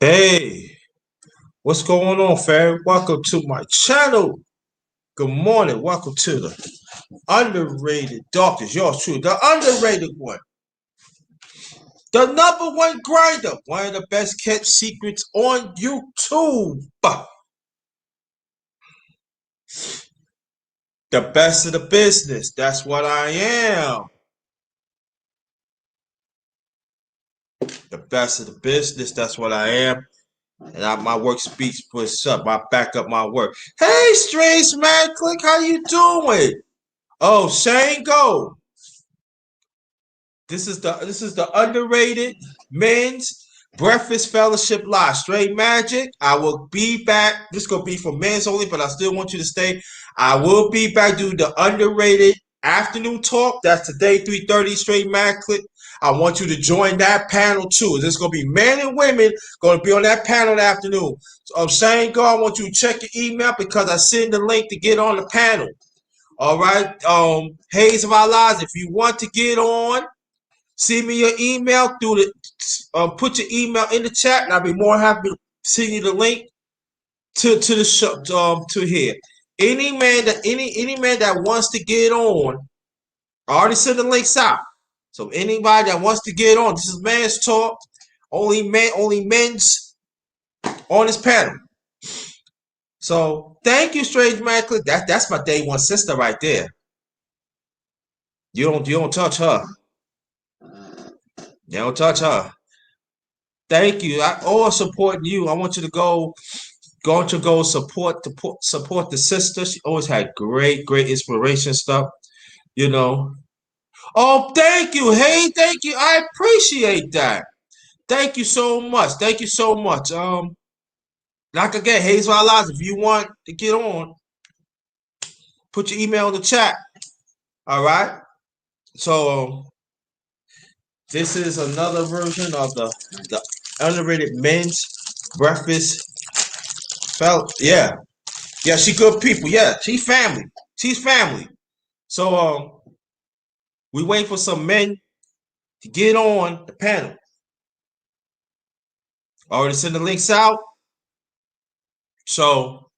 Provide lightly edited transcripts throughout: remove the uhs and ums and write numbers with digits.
Hey, what's going on, fam? Welcome to my channel. Good morning. Welcome to the underrated darkest, yours true, the underrated one, the number one grinder, one of the best kept secrets on YouTube. The best of the business. That's what I am. The best of the business. That's what I am. And my work speaks for itself. I back up my work. Hey, Strange Man, click. How you doing? Oh, Shane, go. This is the underrated men's breakfast fellowship live. Straight magic. I will be back. This is gonna be for men's only, but I still want you to stay. I will be back doing the underrated afternoon talk. That's today, 3:30 straight magic. I want you to join that panel too. There's gonna be men and women gonna be on that panel in the afternoon. So I'm saying, God, I want you to check your email because I send the link to get on the panel. All right. Hayes of Our Lives, if you want to get on, send me your email through the put your email in the chat, and I'll be more happy to send you the link to the show to here. Any man that wants to get on, I already sent the links out. So anybody that wants to get on, this is man's talk. Only men's on this panel. So thank you, Strange Man Click. That's my day one sister right there. You don't touch her. You don't touch her. Thank you. I always support you. I want you to go support the sister. She always had great inspiration stuff. You know. Oh, thank you. Hey, thank you. I appreciate that. Thank you so much. Thank you so much. Like again, Hayes Our Lives. If you want to get on, put your email in the chat. All right. So this is another version of the underrated men's breakfast. Yeah, yeah. She good people. Yeah, she's family. She's family. So we wait for some men to get on the panel. Already send the links out. So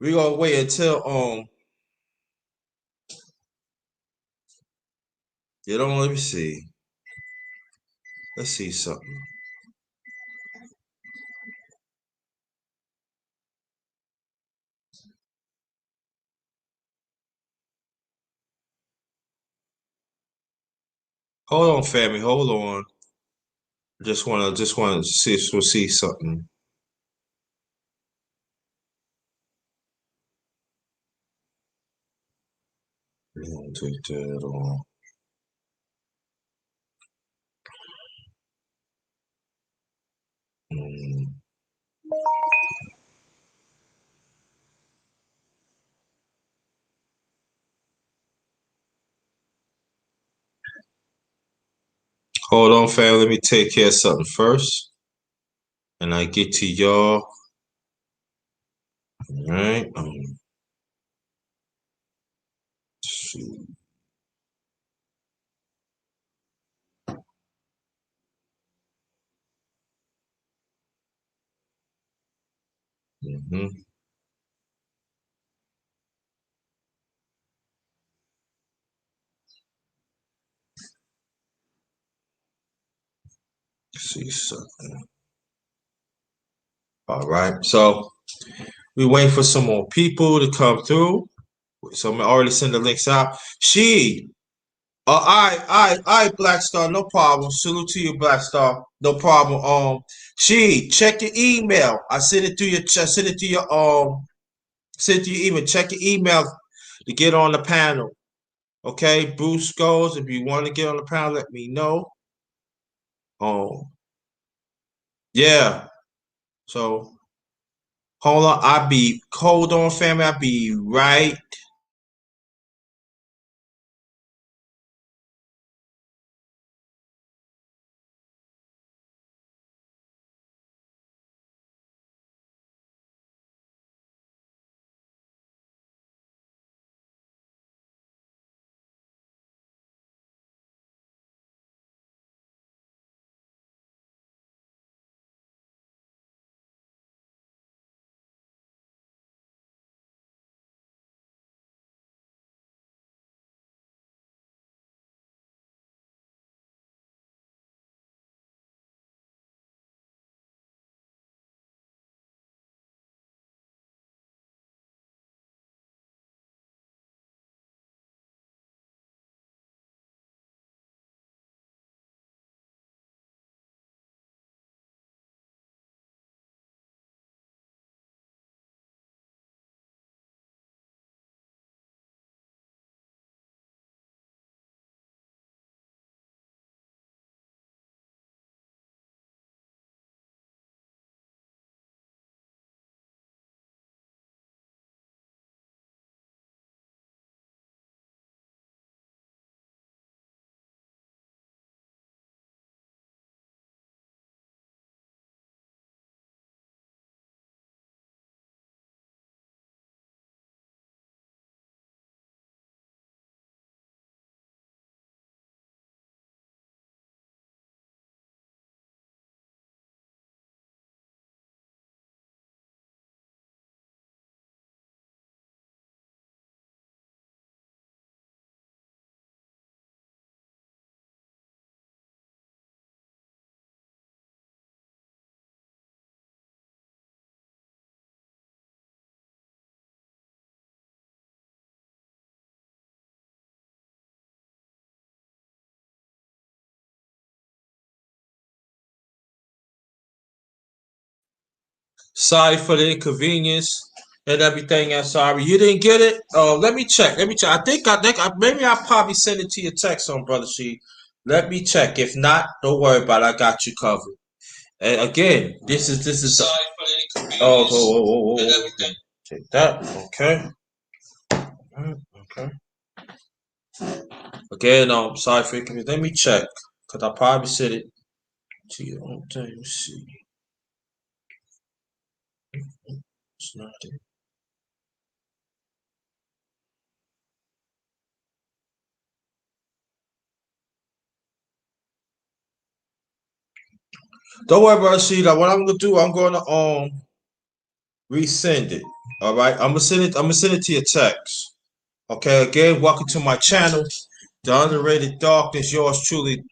we're gonna wait until let me see. Let's see something. Hold on, family. Hold on. Just wanna see if we'll see something. Take that on. Mm. Hold on, family. Let me take care of something first, and I get to y'all. All right. Shoot. Mm-hmm. See something. All right. So we waiting for some more people to come through. So I'm already send the links out. I, Black Star, no problem. Salute to you, Black Star, no problem. Check your email. I send it to your, send it to your email. Check your email to get on the panel. Okay, Bruce goes. If you want to get on the panel, let me know. Yeah. So hold on, family. I'll be right Sorry for the inconvenience and everything. I'm sorry you didn't get it. Let me check. Let me check. Maybe I probably send it to your text on Brother She. Let me check. If not, don't worry about it. I got you covered. And again, this is sorry for the inconvenience. Whoa. Take that. Okay. Okay. Again, sorry for the inconvenience. Let me check because I probably sent it to your own thing. Let me see. It's not it. Don't worry about it, Sheila. What I'm gonna do, I'm gonna resend it. All right, I'm gonna send it. I'm gonna send it to your text. Okay. Again, welcome to my channel, The Underrated Darkness. Yours truly,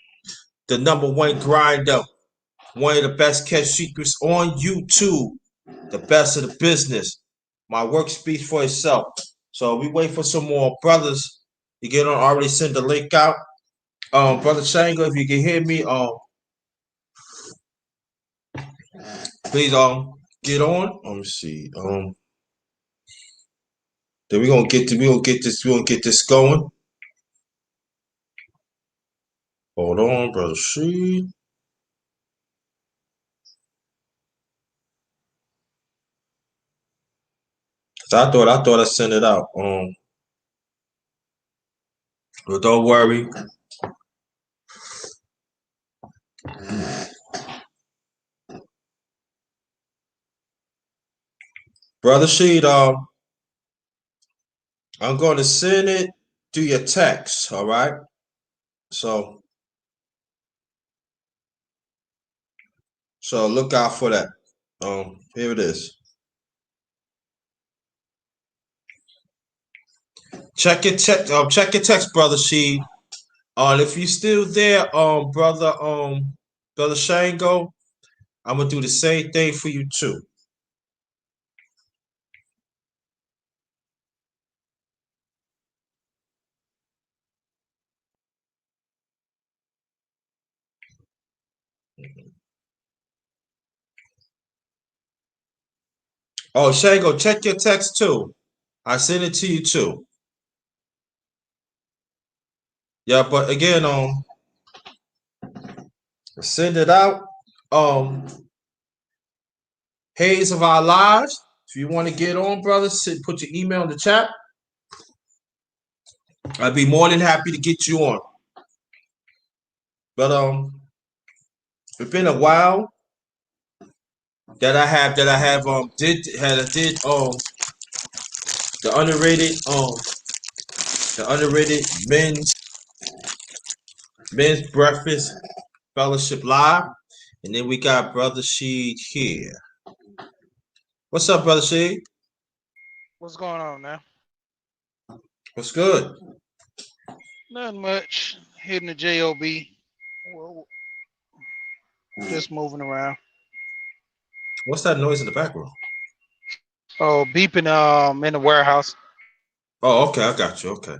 the #1 grinder, one of the best kept secrets on YouTube, the best of the business. My work speaks for itself. So we wait for some more brothers to get on. Already send the link out. Brother Shango, if you can hear me, please get on. Let me see. Then we're gonna get this going. Hold on, brother She. I thought I sent it out. But don't worry. Brother Sheed, I'm gonna send it to your text, all right? So look out for that. Here it is. Check your text, brother Sheed. If you still there, brother Shango, I'm gonna do the same thing for you too. Oh, Shango, check your text too. I sent it to you too. Yeah, but again, send it out. Haze of Our Lives. If you want to get on, brother, put your email in the chat. I'd be more than happy to get you on. But it's been a while that I have did the underrated men's breakfast fellowship live, and then we got brother Sheed here. What's up, brother Sheed? What's going on now? What's good? Nothing much. Hitting the job. Just moving around. What's that noise in the background? Oh, beeping in the warehouse. Oh, okay, I got you. Okay.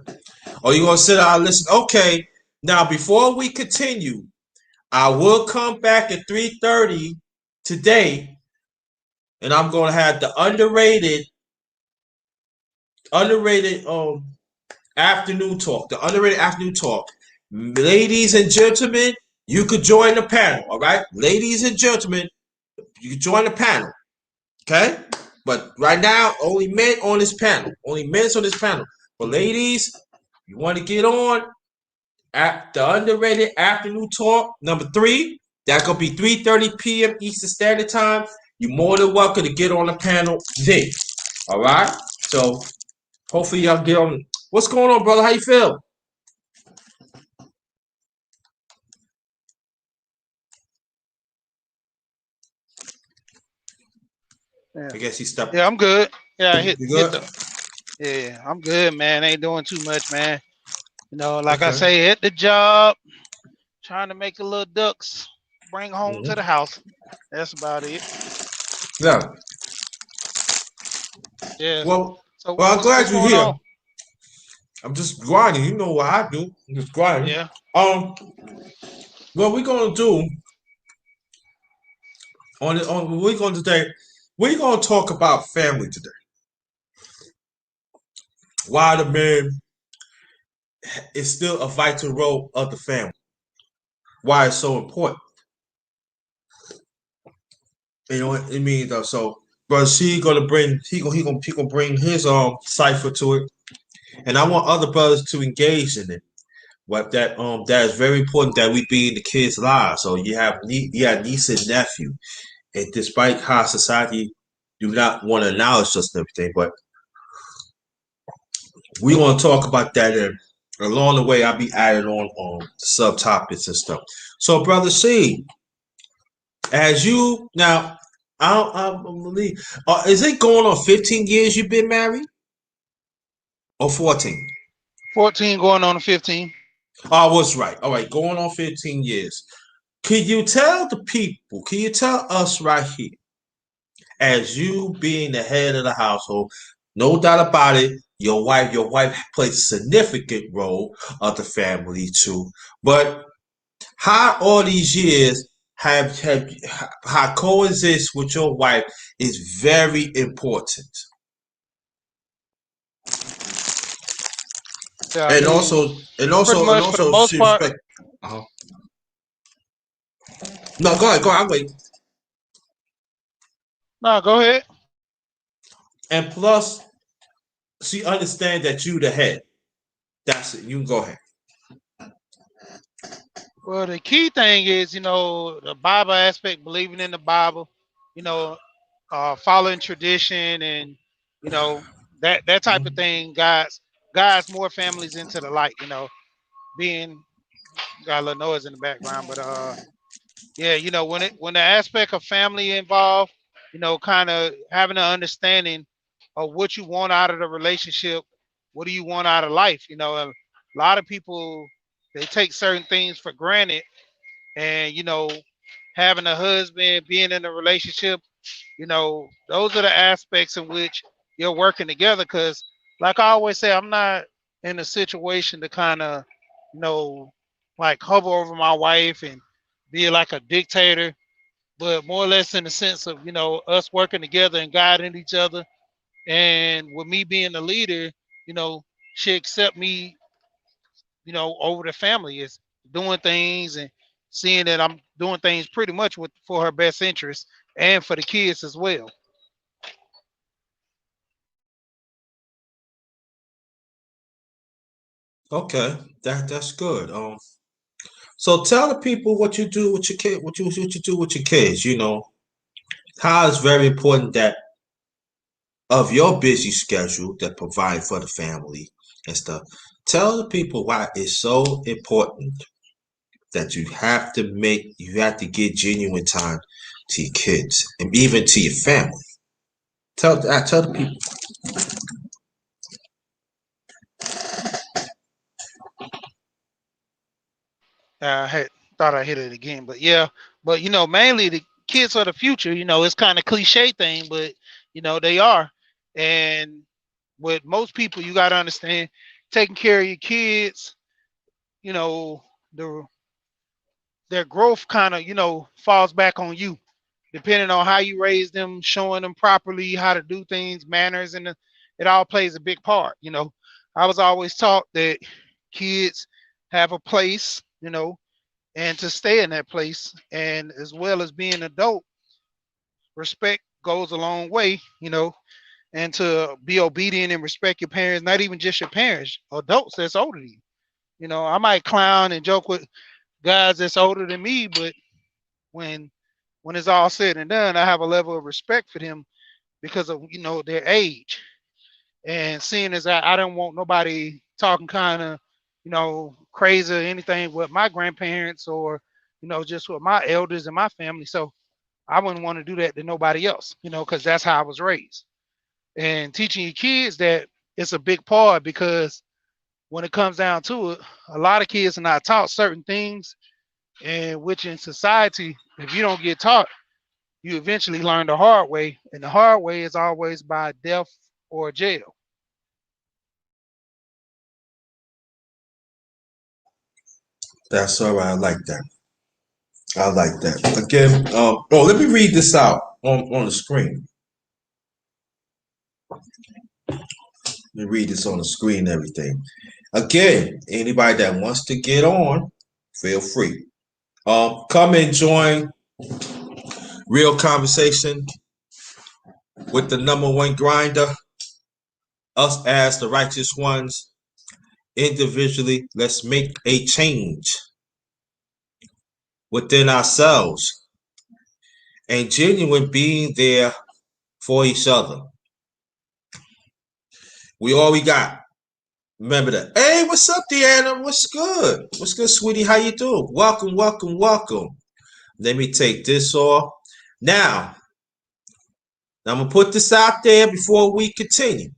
Oh, you gonna sit down and listen? Okay. Now, before we continue, I will come back at 3:30 today, and I'm gonna have the underrated afternoon talk. The underrated afternoon talk. Ladies and gentlemen, you could join the panel. All right, ladies and gentlemen, you can join the panel. Okay, but right now only men on this panel. Only men on this panel. But ladies, you want to get on at the underrated afternoon talk #3. That could be 3:30 p.m. Eastern Standard Time. You're more than welcome to get on the panel then. All right. So hopefully y'all get on. What's going on, brother? How you feel? Yeah. I guess he stepped. Yeah, I'm good. Yeah, You hit good? the. Yeah, I'm good, man. Ain't doing too much, man. Like I Okay. say, hit the job, trying to make a little ducks, bring home to the Mm-hmm. house. That's about it. Yeah. Yeah. Well, So I'm what's glad you're going here. on? I'm just grinding. You know what I do. I'm just grinding. Yeah. What we're gonna do on what we're going to today. We're gonna talk about family today. Why the man is still a vital role of the family. Why it's so important. You know what I mean? Though, so, brother C gonna bring he gonna bring his cipher to it, and I want other brothers to engage in it. What that is very important that we be in the kids' lives. So you have niece and nephew, and despite how society do not want to acknowledge us and everything, but we want to talk about that. And along the way, I'll be adding on subtopics and stuff. So, brother C, as you now, I don't believe. Is it going on 15 years you've been married, or 14? 14 going on to 15. I was right. All right, going on 15 years. Can you tell the people? Can you tell us right here, as you being the head of the household, no doubt about it, your wife plays a significant role of the family too. But how all these years have how coexist with your wife is very important. Yeah, I And mean, also and pretty also and much for the also most she part. respect. Uh-huh. No, go ahead, I'm waiting. No, go ahead. And plus, she understands that you the head. That's it. You can go ahead. Well, the key thing is, the Bible aspect, believing in the Bible, you know, following tradition, and you know that type of Mhm. thing. Guys, more families into the light. Being got a little noise in the background, but yeah, when the aspect of family involved, kind of having an understanding of what you want out of the relationship, what do you want out of life. A lot of people, they take certain things for granted, and having a husband, being in a relationship, those are the aspects in which you're working together. Because, like I always say, I'm not in a situation to kind of, you know, like hover over my wife and be like a dictator, but more or less in the sense of, us working together and guiding each other. And with me being the leader, you know, she accept me, over the family, is doing things and seeing that I'm doing things pretty much for her best interest and for the kids as well. Okay, that's good. So tell the people what you do with your kid, what you do with your kids. You know how it's very important that of your busy schedule that provide for the family and stuff. Tell the people why it's so important that you have to get genuine time to your kids and even to your family. Tell the people. I had thought I hit it again, but yeah, but mainly the kids are the future. It's kind of cliche thing, but they are. And with most people, you got to understand, taking care of your kids, you know, the their growth kind of falls back on you, depending on how you raise them, showing them properly how to do things, manners, and it all plays a big part. I was always taught that kids have a place, and to stay in that place, and as well as being an adult, respect goes a long way, and to be obedient and respect your parents, not even just your parents, adults that's older than you. I might clown and joke with guys that's older than me, but when when it's all said and done, I have a level of respect for them because of their age. And seeing as I don't want nobody talking kind of crazy or anything with my grandparents, or just with my elders and my family. So I wouldn't want to do that to nobody else, because that's how I was raised. And teaching your kids that, it's a big part, because when it comes down to it, a lot of kids are not taught certain things, and which in society, if you don't get taught, you eventually learn the hard way, and the hard way is always by death or jail. That's all right. I like that. I like that. Again, oh, let me read this out on the screen. Let me read this on the screen and everything. Again, anybody that wants to get on, feel free. Come and join Real Conversation with the #1 grinder, us as the righteous ones. Individually, let's make a change within ourselves and genuine being there for each other. We all we got. Remember that. Hey, what's up, Deanna? What's good? What's good, sweetie? How you doing? Welcome, welcome, welcome. Let me take this off. Now, I'm going to put this out there before we continue.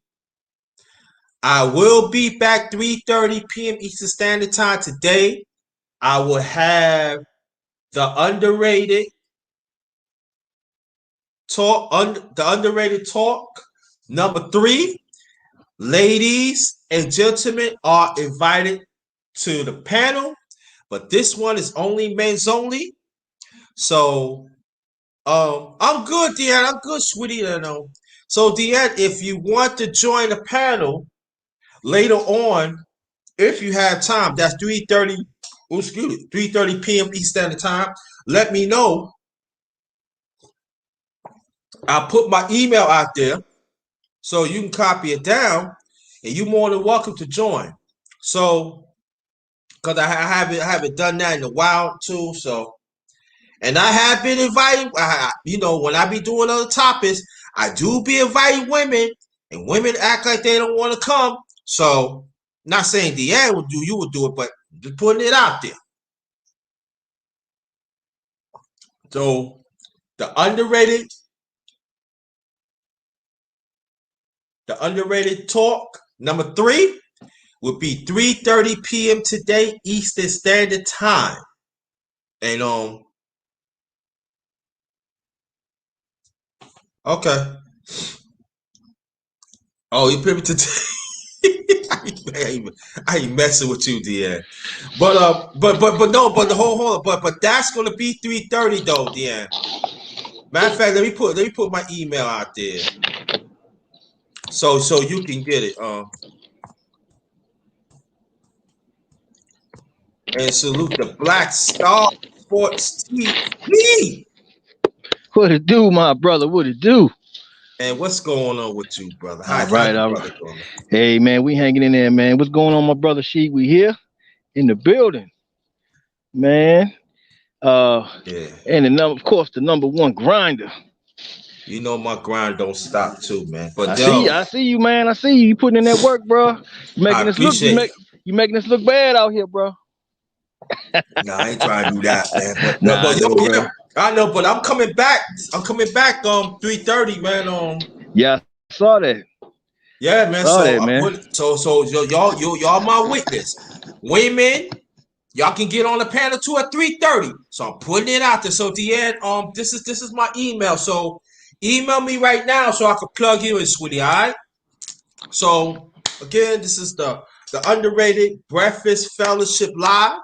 I will be back 3:30 p.m. Eastern Standard Time today. I will have the underrated talk, the underrated talk #3. Ladies and gentlemen are invited to the panel, but this one is only men's only. So, I'm good, Deanne. I'm good, sweetie. So, Deanne, if you want to join the panel later on, if you have time, that's 3:30 p.m. Eastern Standard Time. Let me know. I'll put my email out there so you can copy it down, and you're more than welcome to join. So, because I haven't done that in a while too. So, and I have been inviting. When I be doing other topics, I do be inviting women, and women act like they don't want to come. So, not saying Deanne would do, you would do it, but just putting it out there. So, the underrated talk #3 will be 3:30 p.m. today Eastern Standard Time, and okay. Oh, you put me to. I ain't messing with you, Deanne. But no, but the hold on, but that's gonna be 3:30 though, Deanne. Matter of fact, let me put my email out there, so you can get it. And salute the Black Star Sports TV. What it do, my brother? What it do? And what's going on with you, brother? How All your right. brother going? Hey, man, we hanging in there, man. What's going on, my brother Sheik? We here in the building, man. Yeah. And of course, the #1 grinder. You know my grind don't stop too, man. But I see you, man. I see you. You putting in that work, bro. You I making us look. appreciate. You making us look bad out here, bro. No, I ain't trying to do that, man. Nah, I know, bro. Yeah, I know, but I'm coming back. 3:30, man. Yeah, I saw that. Yeah, man. Saw So that, I man. put y'all my witness. Women, y'all can get on the panel too at 3:30. So I'm putting it out there. So Deanne, this is my email. So email me right now so I can plug you in, sweetie. All right. So again, this is the Underrated Breakfast Fellowship Live.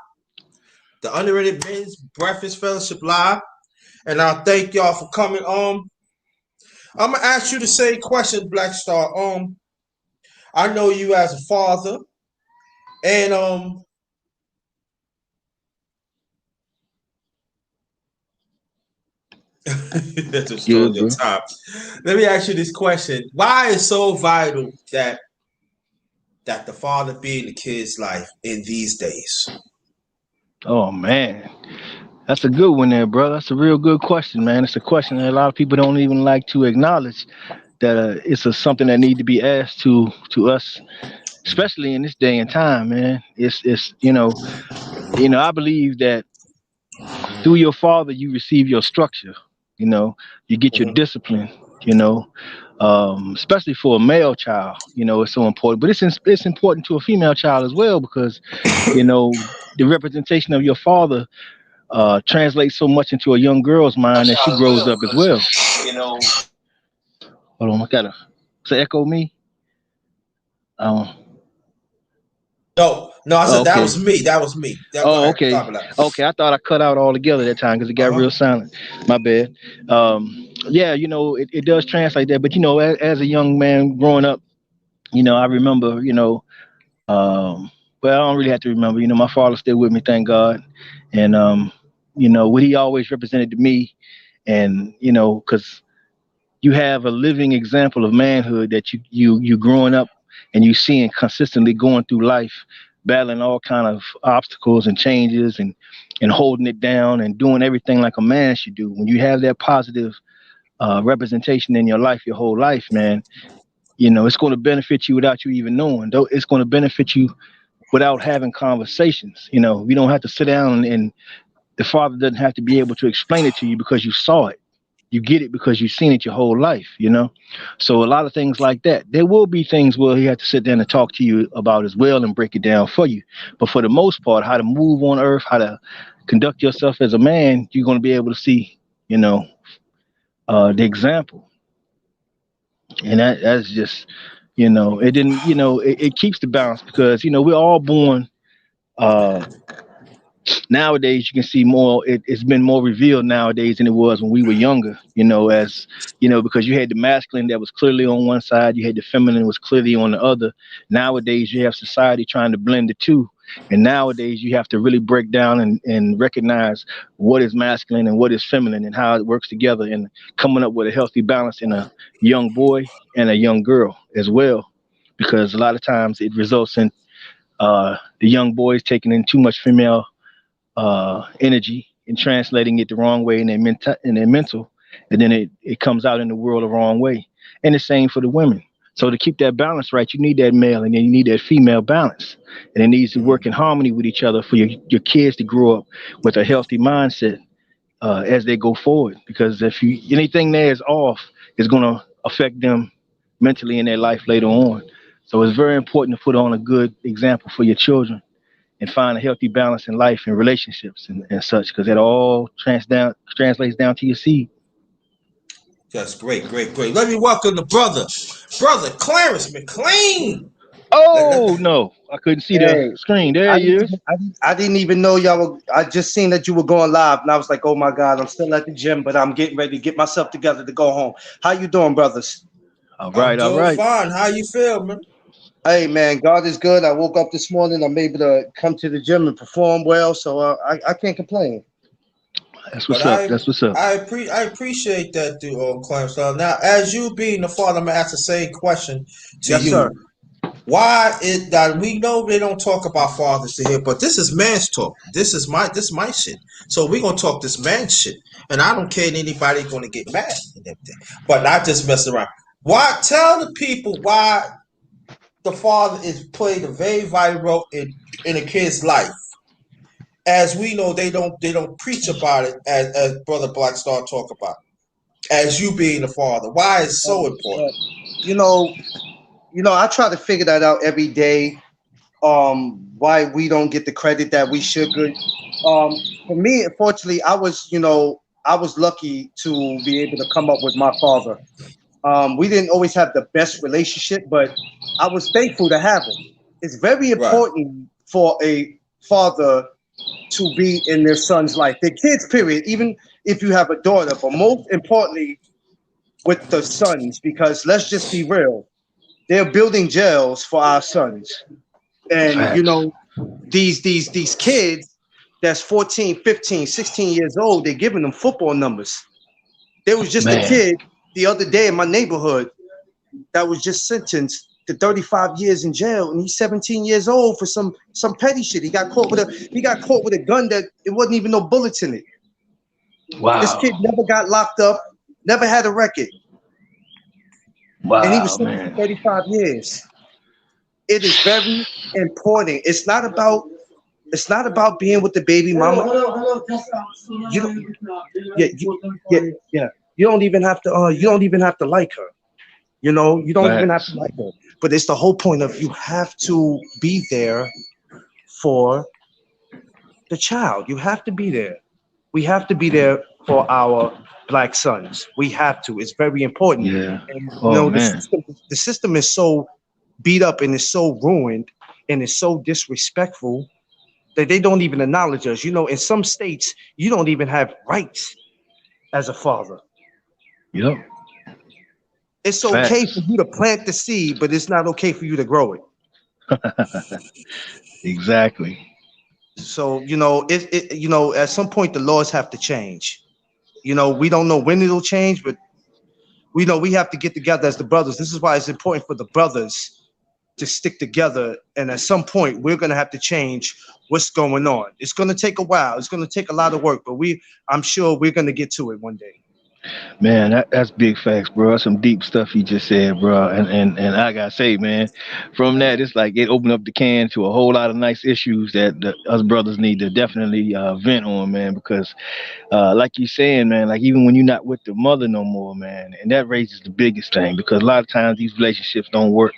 The Underrated Men's Breakfast Fellowship Live. And I thank y'all for coming. I'm gonna ask you the same question, Black Star. I know you as a father, and that's a story Good, of bro. time. Let me ask you this question: why is it so vital that the father be in the kid's life in these days? Oh man, that's a good one there, bro. That's a real good question, man. It's a question that a lot of people don't even like to acknowledge. That it's something that need to be asked to us, especially in this day and time, man. It's I believe that through your father you receive your structure. You get your Mhm. discipline. Especially for a male child, it's so important. But it's important to a female child as well because the representation of your father translates so much into a young girl's mind as she grows up as well. Hold on, I gotta. Does it echo me? Um, No, No, I Oh, said that okay. was me. That was me. Yeah, go Oh, ahead. okay. Talk about that. Okay, I thought I cut out altogether that time because it got Uh real huh. silent. My bad. Yeah, it does translate that. But as a young man growing up, I remember, well, I don't really have to remember. My father's still with me, thank God. And what he always represented to me, and because you have a living example of manhood that you growing up and you seeing consistently going through life, battling all kind of obstacles and changes and holding it down and doing everything like a man should do. When you have that positive representation in your life, your whole life, man, it's going to benefit you without you even knowing. Though it's going to benefit you without having conversations. We don't have to sit down and the father doesn't have to be able to explain it to you because you saw it. You get it because you've seen it your whole life. So a lot of things like that. There will be things where he has to sit down and talk to you about as well and break it down for you. But for the most part, how to move on earth, how to conduct yourself as a man, you're going to be able to see, you know, the example. And that's just, it didn't, it keeps the balance because, we're all born uh, nowadays you can see more it's been more revealed nowadays than it was when we were younger, as because you had the masculine that was clearly on one side, you had the feminine was clearly on the other. Nowadays you have society trying to blend the two, and nowadays you have to really break down and recognize what is masculine and what is feminine and how it works together, and coming up with a healthy balance in a young boy and a young girl as well, because a lot of times it results in the young boys taking in too much female energy and translating it the wrong way in their mental, and then it comes out in the world the wrong way. And the same for the women. So to keep that balance right, you need that male and then you need that female balance, and it needs to work in harmony with each other for your kids to grow up with a healthy mindset as they go forward. Because if anything there is off, it's going to affect them mentally in their life later on. So it's very important to put on a good example for your children and find a healthy balance in life and relationships and such, because it all translates down to your seed. That's great, great, great. Let me welcome the brother Clarence McLean. Oh no, I couldn't see the Hey, screen. There he is. I didn't even know y'all were. I just seen that you were going live, and I was like, "Oh my God, I'm still at the gym, but I'm getting ready to get myself together to go home." How you doing, brothers? All I'm right, all doing right. fine. How you feel, man? Hey, man, God is good. I woke up this morning. I'm able to come to the gym and perform well, so I can't complain. That's But what's up. That's what's up. I appreciate that, Clarence. Now, as you being the father, I'm gonna ask the same question to Yes, sir. you. Why it that we know they don't talk about fathers to here, but this is man's talk. This is my shit. So we're gonna talk this man shit, and I don't care if anybody gonna get mad and everything. But not just mess around. Why tell the people why the father is played a very vital role in a kid's life? As we know, they don't preach about it as Brother Black Star talk about it. As you being the father, why is so important? Well, you know, I try to figure that out every day. Why we don't get the credit that we should get. For me, unfortunately, I was lucky to be able to come up with my father. We didn't always have the best relationship, but I was thankful to have him. It's very Right, important for a father to be in their son's life, their kids, period, even if you have a daughter, but most importantly with the sons, because let's just be real, they're building jails for our sons. And Facts, these kids that's 14, 15, 16 years old, they're giving them football numbers. There was just a man. kid the other day in my neighborhood that was just sentenced to 35 years in jail, and he's 17 years old for some petty shit. He got caught with a gun that it wasn't even no bullets in it. This kid Wow, never got locked up, never had a record, and he was wow, sentenced to man. 35 years. It is very important. It's not about being with the baby mama. You don't, yeah, yeah, yeah. You don't even have to like her. You don't even have to Facts, like her. But it's the whole point of you have to be there for the child. You have to be there. We have to be there for our black sons. We have to. It's very important. yeah. And Oh man. the system is so beat up and is so ruined. and it's so disrespectful that they don't even acknowledge us. You know, in some states, you don't even have rights as a father. Yep. It's okay Facts. for you to plant the seed, but it's not okay for you to grow it. Exactly. So, you know, at some point the laws have to change. You know, we don't know when it'll change, but we know we have to get together as the brothers. This is why it's important for the brothers to stick together. And at some point, we're going to have to change what's going on. It's going to take a while. It's going to take a lot of work, but I'm sure we're going to get to it one day. Man, that's big facts, bro. That's some deep stuff you just said, bro. And I gotta say, man, from that, it's like it opened up the can to a whole lot of nice issues that us brothers need to definitely vent on, man. Because, like you saying, man, like even when you're not with the mother no more, man, and that raises the biggest thing because a lot of times these relationships don't work.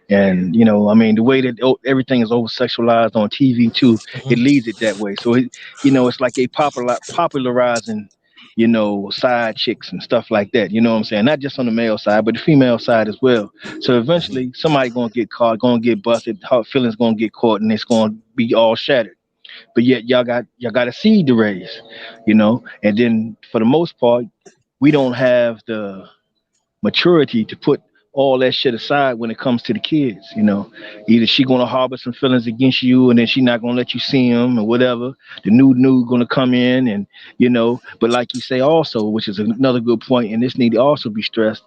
And I mean, the way that everything is over sexualized on TV too, it Mhm. leads it that way. So it's like they popularizing, side chicks and stuff like that. You know what I'm saying? Not just on the male side, but the female side as well. So Mhm. eventually, somebody gonna get caught, gonna get busted, heart feelings gonna get caught, and it's gonna be all shattered. But yet y'all got a seed to raise, and then for the most part, we don't have the maturity to put all that shit aside when it comes to the kids. Either she gonna harbor some feelings against you, and then she not gonna let you see them, or whatever. The new gonna come in, and But like you say, also, which is another good point, and this need to also be stressed.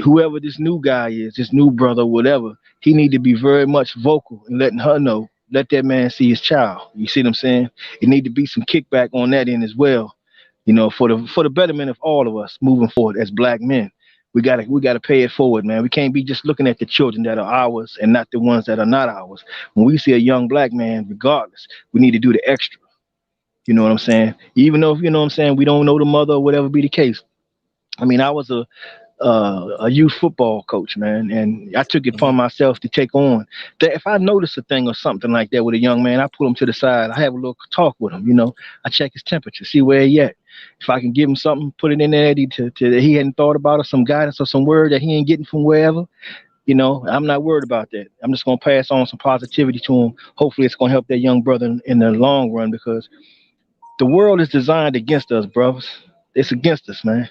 Whoever this new guy is, this new brother, whatever, he need to be very much vocal and letting her know. Let that man see his child. You see what I'm saying? It need to be some kickback on that end as well, for the betterment of all of us moving forward as black men. We gotta pay it forward, man. We can't be just looking at the children that are ours and not the ones that are not ours. When we see a young black man, regardless, we need to do the extra. You know what I'm saying? Even though, you know what I'm saying, we don't know the mother or whatever be the case. I mean, I was a youth football coach, man, and I took it Mhm. upon myself to take on that. If I notice a thing or something like that with a young man, I pull him to the side. I have a little talk with him. I check his temperature, see where he at. If I can give him something, put it in there that he hadn't thought about, or some guidance or some word that he ain't getting from wherever. I'm not worried about that. I'm just gonna pass on some positivity to him. Hopefully, it's gonna help that young brother in the long run because the world is designed against us, brothers. It's against us, man.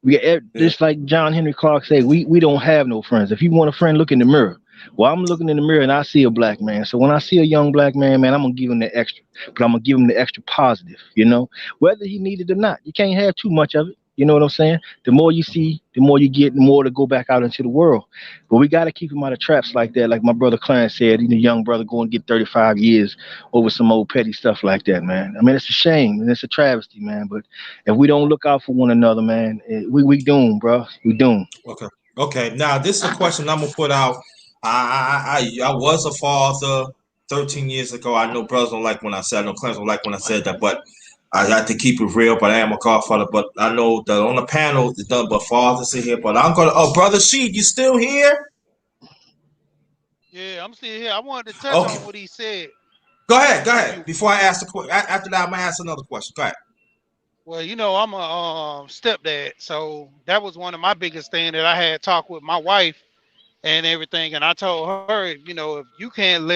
Yeah. Just like John Henry Clark said, we don't have no friends. If you want a friend, look in the mirror. Well, I'm looking in the mirror and I see a black man. So when I see a young black man, man, I'm gonna give him the extra, but I'm gonna give him the extra positive. Whether he needed it or not. You can't have too much of it. You know what I'm saying? The more you see, the more you get, the more to go back out into the world. But we got to keep him out of traps like that. Like my brother Clarence said, young brother going to get 35 years over some old petty stuff like that, man. I mean, it's a shame and it's a travesty, man. But if we don't look out for one another, man, we doomed, bro. We doomed. Okay. Okay. Now this is a question I'm gonna put out. I was a father 13 years ago. I know brothers don't like when I said. I know Clarence don't like when I said that, but I have to keep it real. But I am a godfather. But I know that on the panel it's nothing but fathers in here. But I'm gonna. Oh, brother Sheed, you still here? Yeah, I'm still here. I wanted to touch Okay. on what he said. Go ahead. Go If ahead. you, Before I ask the question, after that, I'm gonna ask another question. Go ahead. well, I'm a stepdad, so that was one of my biggest things that I had talked with my wife and everything, and I told her, if you can't let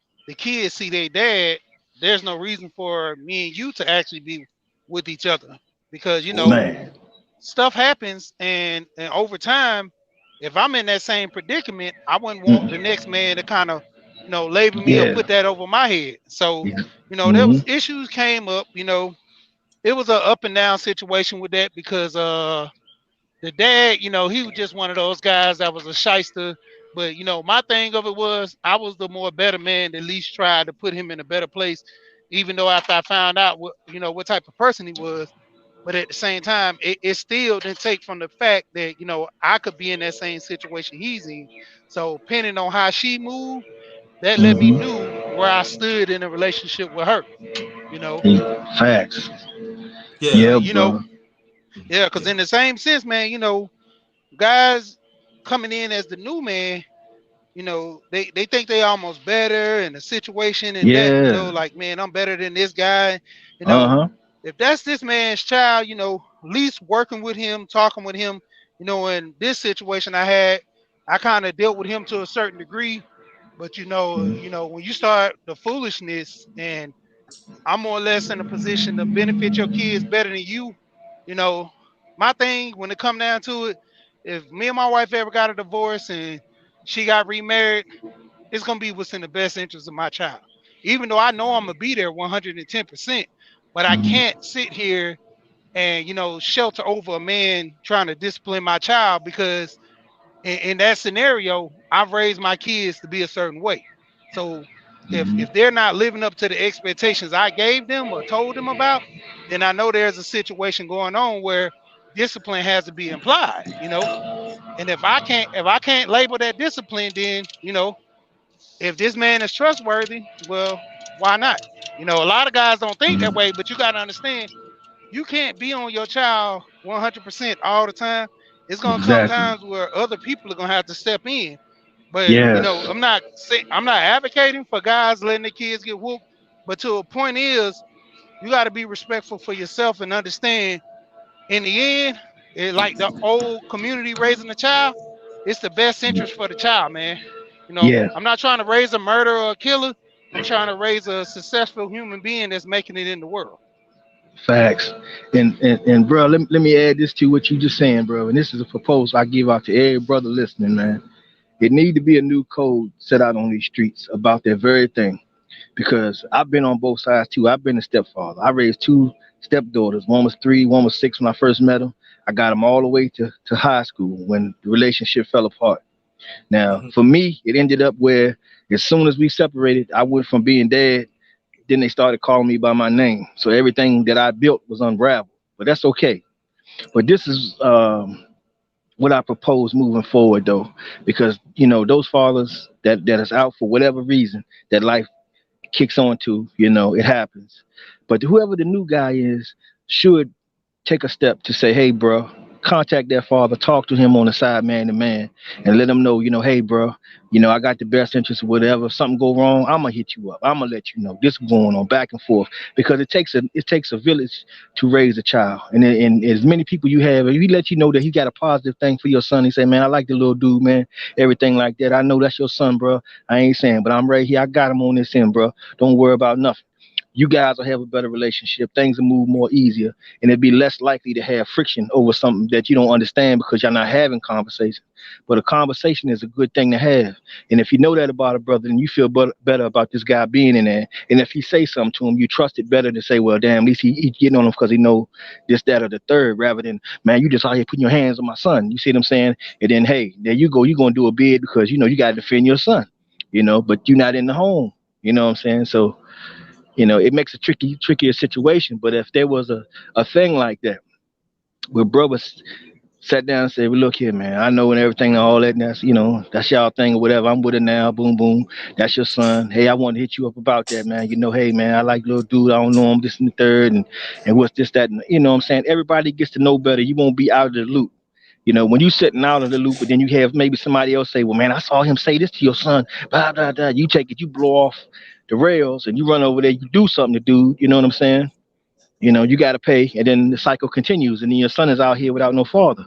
the kids see their dad, there's no reason for me and you to actually be with each other because Ooh. Man. stuff happens, and over time, if I'm in that same predicament, I wouldn't want the Mm. next man to kind of label me or put Yeah. that over my head. So there Mm-hmm. was issues came up. It was a up and down situation with that because the dad, he was just one of those guys that was a shyster. But my thing of it was I was the more better man that at least tried to put him in a better place, even though after I found out what type of person he was. But at the same time, it still didn't take from the fact that I could be in that same situation he's in. So depending on how she moved, that let me Mm-hmm. knew where I stood in a relationship with her. You know, Facts. Yeah. Yeah, and bro. yeah, because in the same sense, man, guys coming in as the new man, they think they almost better in a situation and that, Yeah. like, man, I'm better than this guy. You know, Uh-huh. if that's this man's child, at least working with him, talking with him, in this situation I had, I kind of dealt with him to a certain degree. But Mhm. when you start the foolishness, and I'm more or less in a position to benefit your kids better than you, you know, my thing when it come down to it, if me and my wife ever got a divorce and she got remarried, it's gonna be what's in the best interest of my child. Even though I know I'm gonna be there 110%, but I Mhm. can't sit here and shelter over a man trying to discipline my child, because in that scenario, I've raised my kids to be a certain way. So if Mhm. they're not living up to the expectations I gave them or told them about, then I know there's a situation going on where discipline has to be implied. And if I can't label that discipline, then if this man is trustworthy, well, why not? A lot of guys don't think that Mhm. way, but you got to understand, you can't be on your child 100% all the time. It's gonna come Exactly. times where other people are gonna have to step in. But Yes. I'm not advocating for guys letting the kids get whooped. But to a point is, you got to be respectful for yourself and understand. In the end, like the old community raising a child, it's the best interest for the child, man. Yeah. I'm not trying to raise a murderer or a killer. I'm trying to raise a successful human being that's making it in the world. Facts. And bro, let me add this to what you just saying, bro. And this is a proposal I give out to every brother listening, man. It need to be a new code set out on these streets about that very thing. Because I've been on both sides too. I've been a stepfather. I raised two stepdaughters. One was 3, one was 6 when I first met them. I got them all the way to high school when the relationship fell apart. Now, Mhm. for me, it ended up where as soon as we separated, I went from being dad, then they started calling me by my name. So everything that I built was unraveled. But that's okay. But this is what I propose moving forward, though, because those fathers that is out for whatever reason that life kicks on to, it happens. But whoever the new guy is should take a step to say, hey, bro, contact that father, talk to him on the side, man to man, and let him know, hey, bro, I got the best interest of whatever. If something go wrong, I'm gonna hit you up. I'm gonna let you know this is going on back and forth because it takes a village to raise a child, and as many people you have, if he let you know that he got a positive thing for your son, he say, man, I like the little dude, man, everything like that. I know that's your son, bro. I ain't saying, but I'm right here. I got him on this end, bro. Don't worry about nothing. You guys will have a better relationship. Things will move more easier, and it'd be less likely to have friction over something that you don't understand because you're not having conversation. But a conversation is a good thing to have, and if you know that about a brother, then you feel better about this guy being in there. And if he say something to him, you trust it better to say, well, damn, at least he getting on him because he know this, that, or the third, rather than, man, you just out here putting your hands on my son. You see what I'm saying? And then, hey, there you go. You're gonna do a bid because you got to defend your son. But you're not in the home. You know what I'm saying? So it makes a trickier situation. But if there was a thing like that where brothers sat down and said, well, look here, man, I know and everything and all that, and that's y'all thing or whatever. I'm with it now, boom, boom. That's your son. Hey, I want to hit you up about that, man. Hey, man, I like little dude. I don't know him, this and the third, and what's this, that, and what I'm saying? Everybody gets to know better. You won't be out of the loop. When you sitting out of the loop, but then you have maybe somebody else say, well, man, I saw him say this to your son, blah, blah, blah. You take it, you blow off the rails and you run over there, you do something to dude, you know what I'm saying? You got to pay, and then the cycle continues, and then your son is out here without no father.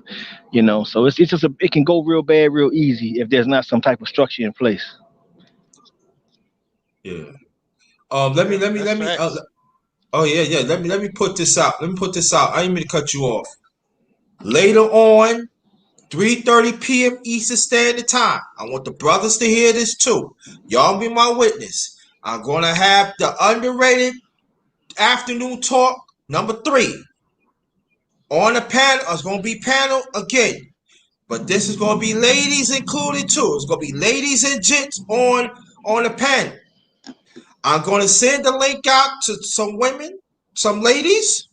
So it's just it can go real bad, real easy if there's not some type of structure in place. Yeah. Let me Yeah, let me that's let me. facts. Oh yeah, yeah. Let me put this out. Let me put this out. I didn't mean to cut you off. Later on, 3:30 p.m. Eastern Standard Time. I want the brothers to hear this too. Y'all be my witness. I'm gonna have the underrated afternoon talk number 3 on the panel. It's gonna be panel again, but this is gonna be ladies included too. It's gonna be ladies and gents on the panel. I'm gonna send the link out to some women, some ladies.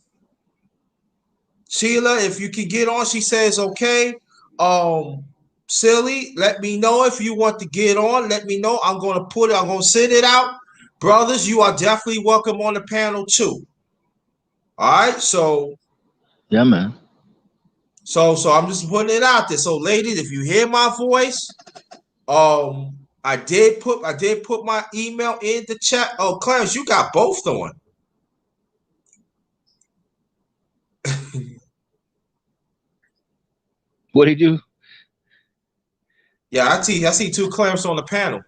Sheila, if you can get on, she says okay. Um, Silly, let me know if you want to get on. Let me know. I'm gonna send it out. Brothers, you are definitely welcome on the panel too. All right, Yeah, man. so I'm just putting it out there. So, ladies, if you hear my voice, I did put my email in the chat. Oh, Clarence, you got both on. What he do? Yeah, I see two Clarence on the panel.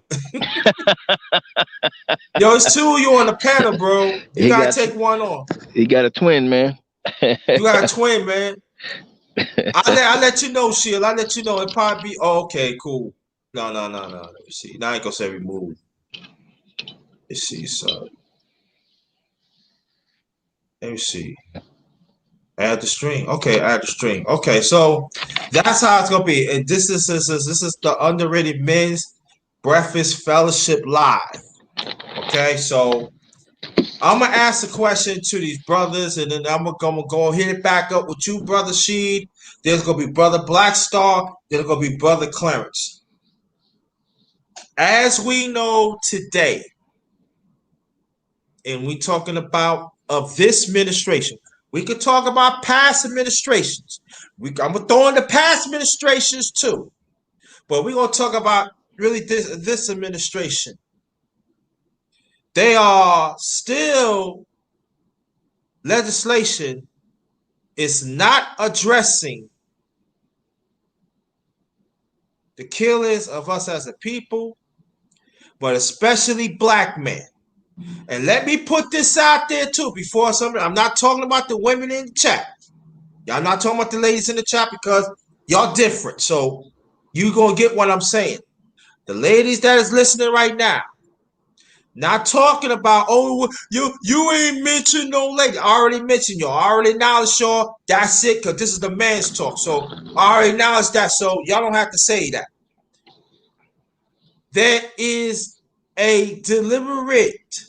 Yo, it's two of you on the panel, bro. You He gotta got take one off. he got a twin, man. You got a twin, man. I let you know, Sheila. I let you know. It probably be okay, cool. No. Let me see. Now I ain't gonna say remove. Let's see, so let me see. Add the string. Okay, add the string. Okay, so that's how it's gonna be. And this is the Underrated Men's Breakfast Fellowship Live. Okay, so I'm gonna ask a question to these brothers, and then I'm gonna go hit it back up with you, brother Sheed. There's gonna be brother Blackstar. There's gonna be brother Clarence. As we know today, and we talking about of this administration. We could talk about past administrations. I'm gonna throw in the past administrations too, but we're gonna talk about really this administration. They are still legislation is not addressing the killings of us as a people, but especially black men. And let me put this out there too before somebody. I'm not talking about the women in the chat. Y'all not talking about the ladies in the chat because y'all different. So you gonna get what I'm saying. The ladies that is listening right now, not talking about, oh, you ain't mentioned no lady. I already mentioned y'all. I already acknowledged y'all. That's it, because this is the man's talk. So I already acknowledged that. So y'all don't have to say that. There is a deliberate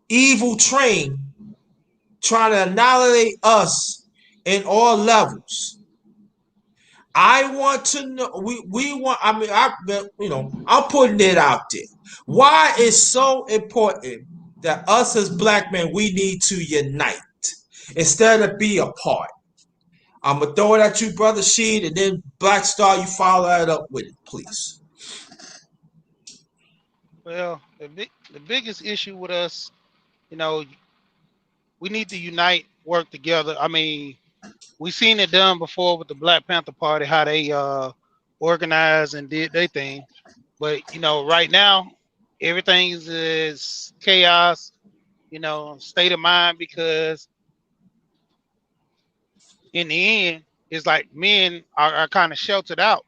evil train trying to annihilate us in all levels. I want to know. We want. I mean, I'm putting it out there. Why is so important that us as black men we need to unite instead of be apart? I'm gonna throw it at you, brother Sheed, and then Black Star, you follow that up with it, please. Well, the biggest issue with us, you know, we need to unite, work together. I mean, we seen it done before with the Black Panther Party, how they organized and did their thing. But you know, right now, everything is chaos. You know, state of mind, because in the end, it's like men are kind of sheltered out,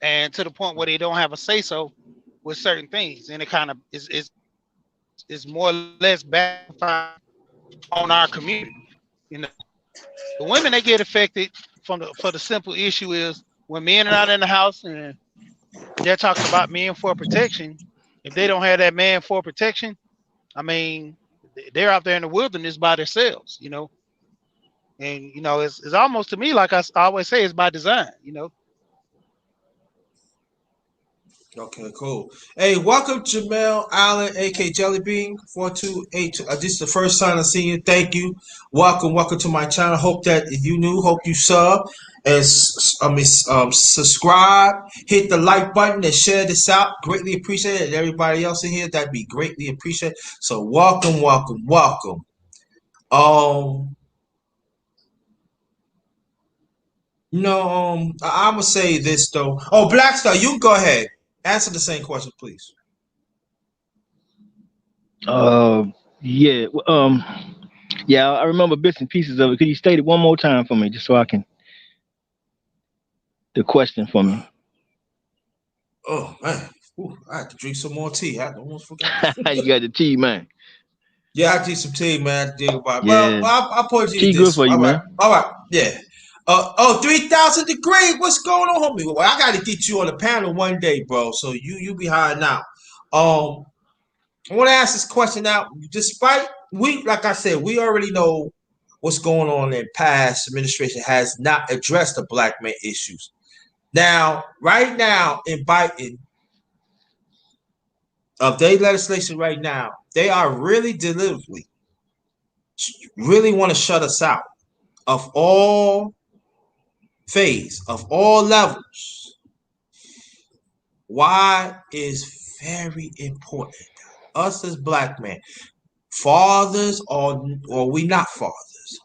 and to the point where they don't have a say so with certain things, and it kind of is more or less backfire on our community. You know, the women, they get affected for the simple issue is when men are not in the house and they're talking about men for protection. If they don't have that man for protection, I mean, they're out there in the wilderness by themselves. You know, and you know, it's almost to me like I always say, it's by design. You know. Okay, cool. Hey, welcome Jamel Allen, aka Jellybean 4282. This is the first time I see you. Thank you. Welcome to my channel. Hope that you new. Hope you sub and subscribe. Hit the like button and share this out. Greatly appreciate it. And everybody else in here, that'd be greatly appreciated. So welcome. Um, I'm gonna say this though. Oh, Blackstar, you go ahead. Answer the same question, please. Uh, yeah. Yeah. I remember bits and pieces of it. Could you state it one more time for me, just so I can the question for me? Oh man, ooh, I have to drink some more tea. I almost forgot. You got the tea, man. Yeah, I drink some tea, man. I think about it. Well, Yeah, I'll put it tea good this. for you, All right, man. yeah. 3,000 degrees. What's going on, homie? Well, I got to get you on the panel one day, bro. So you be hiding out. I want to ask this question now. Despite like I said, we already know what's going on in past administration has not addressed the black man issues. Now, right now in Biden, of their legislation right now, they are really deliberately really want to shut us out of all phase, of all levels. Why is very important. Us as black men, fathers or we not fathers.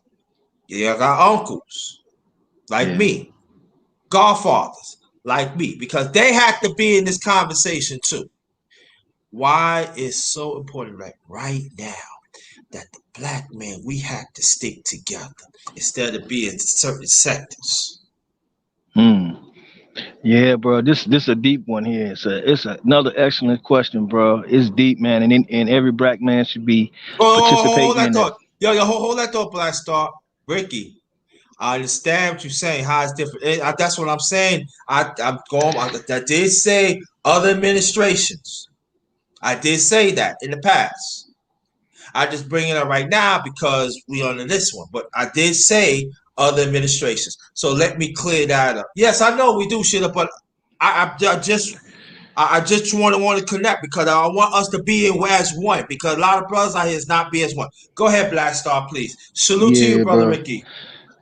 You got uncles like Yeah. me, godfathers like me, because they have to be in this conversation too. Why it's so important right now that the black man, we have to stick together instead of being certain sectors. Hmm. Yeah, bro. This a deep one here. It's another excellent question, bro. It's deep, man, and every black man should be Hold participating that in it. thought. Hold that thought, Black Star. Ricky, I understand what you're saying, how it's different. That's what I'm saying. I did say other administrations. I did say that in the past. I just bring it up right now because we on this one. But I did say other administrations. So let me clear that up. Yes, I know we do shit up, but I just want to connect because I want us to be as one. Because a lot of brothers out here is not be as one. Go ahead, Black Star, please. Salute to you, Yeah, brother bro. Ricky.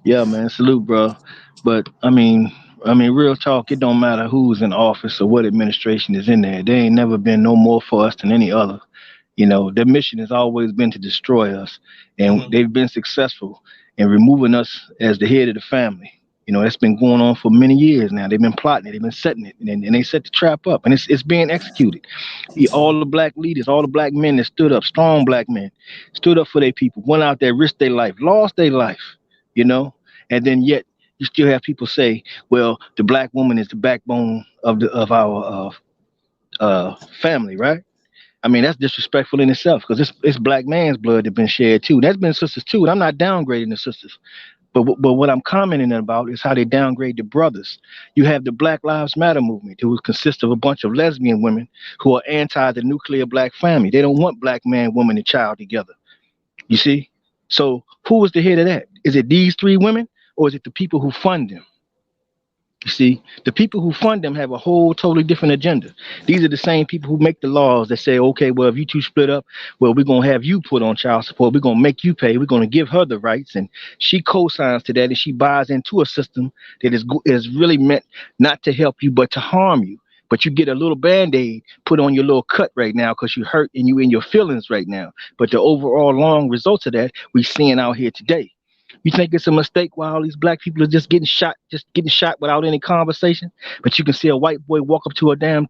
Yeah, man. Salute, bro. But real talk. It don't matter who's in office or what administration is in there. They ain't never been no more for us than any other. You know, their mission has always been to destroy us, and Mm-hmm. they've been successful in removing us as the head of the family. You know, that's been going on for many years now. They've been plotting it, they've been setting it, and they set the trap up, and it's being executed. All the black leaders, all the black men that stood up, strong black men, stood up for their people, went out there, risked their life, lost their life, you know, and then yet you still have people say, well, the black woman is the backbone of our family, right? I mean, that's disrespectful in itself because it's black man's blood that's been shed too. That's been sisters too, and I'm not downgrading the sisters. But what I'm commenting about is how they downgrade the brothers. You have the Black Lives Matter movement, who consists of a bunch of lesbian women who are anti the nuclear black family. They don't want black man, woman, and child together. You see? So who was the head of that? Is it these three women, or is it the people who fund them? You see, the people who fund them have a whole totally different agenda. These are the same people who make the laws that say, okay, well, if you two split up, well, we're going to have you put on child support. We're going to make you pay. We're going to give her the rights. And she co-signs to that, and she buys into a system that is really meant not to help you, but to harm you. But you get a little band-aid put on your little cut right now because you hurt and you in your feelings right now. But the overall long results of that we seeing out here today. You think it's a mistake why all these black people are just getting shot without any conversation? But you can see a white boy walk up to a damn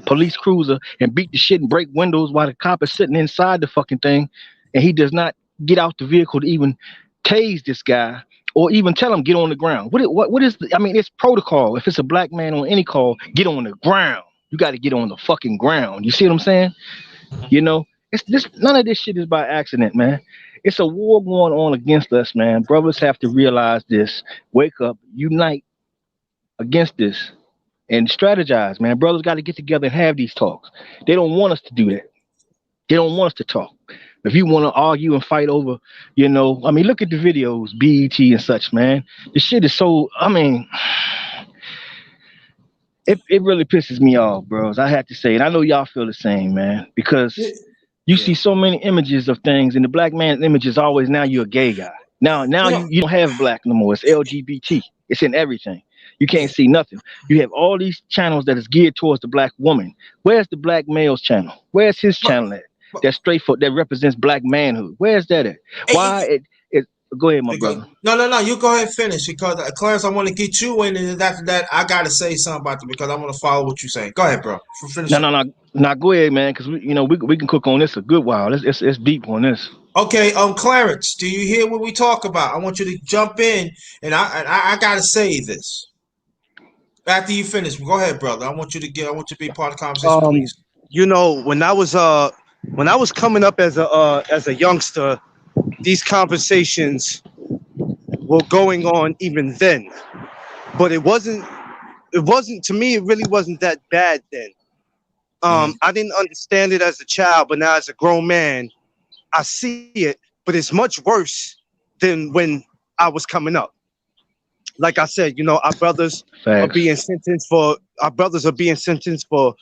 police cruiser and beat the shit and break windows while the cop is sitting inside the fucking thing, and he does not get out the vehicle to even tase this guy or even tell him get on the ground. What is? I mean, it's protocol. If it's a black man on any call, get on the ground. You got to get on the fucking ground. You see what I'm saying? You know, it's this. None of this shit is by accident, man. It's a war going on against us, man. Brothers have to realize this. Wake up, unite against this, and strategize, man. Brothers got to get together and have these talks. They don't want us to do that. They don't want us to talk. If you want to argue and fight over, I mean, look at the videos, BET and such, man. The shit is so. I mean, it really pisses me off, bros. I have to say, and I know y'all feel the same, man, because you Yeah. see so many images of things, and the black man's image is always now you're a gay guy. Now Yeah. you don't have black no more. It's LGBT. It's in everything. You Yeah. can't see nothing. You have all these channels that is geared towards the black woman. Where's the black male's channel? Where's his But, channel at? but That's straight for that represents black manhood. Where's that at? Why hey, it go ahead, my because brother. no. You go ahead and finish because Clarence, I want to get you in, and after that, I gotta say something about it because I want to follow what you're saying. Go ahead, bro. Finish No, up. no, no. Now go ahead, man, because we can cook on this a good while. It's deep on this. Okay, Clarence, do you hear what we talk about? I want you to jump in, and I gotta say this after you finish. Go ahead, brother. I want you to be part of the conversation, Um, please. when I was coming up as a youngster, these conversations were going on even then. But it wasn't to me. It really wasn't that bad then. Hmm. I didn't understand it as a child, but now as a grown man, I see it. But it's much worse than when I was coming up. Like I said, Facts. our brothers are being sentenced for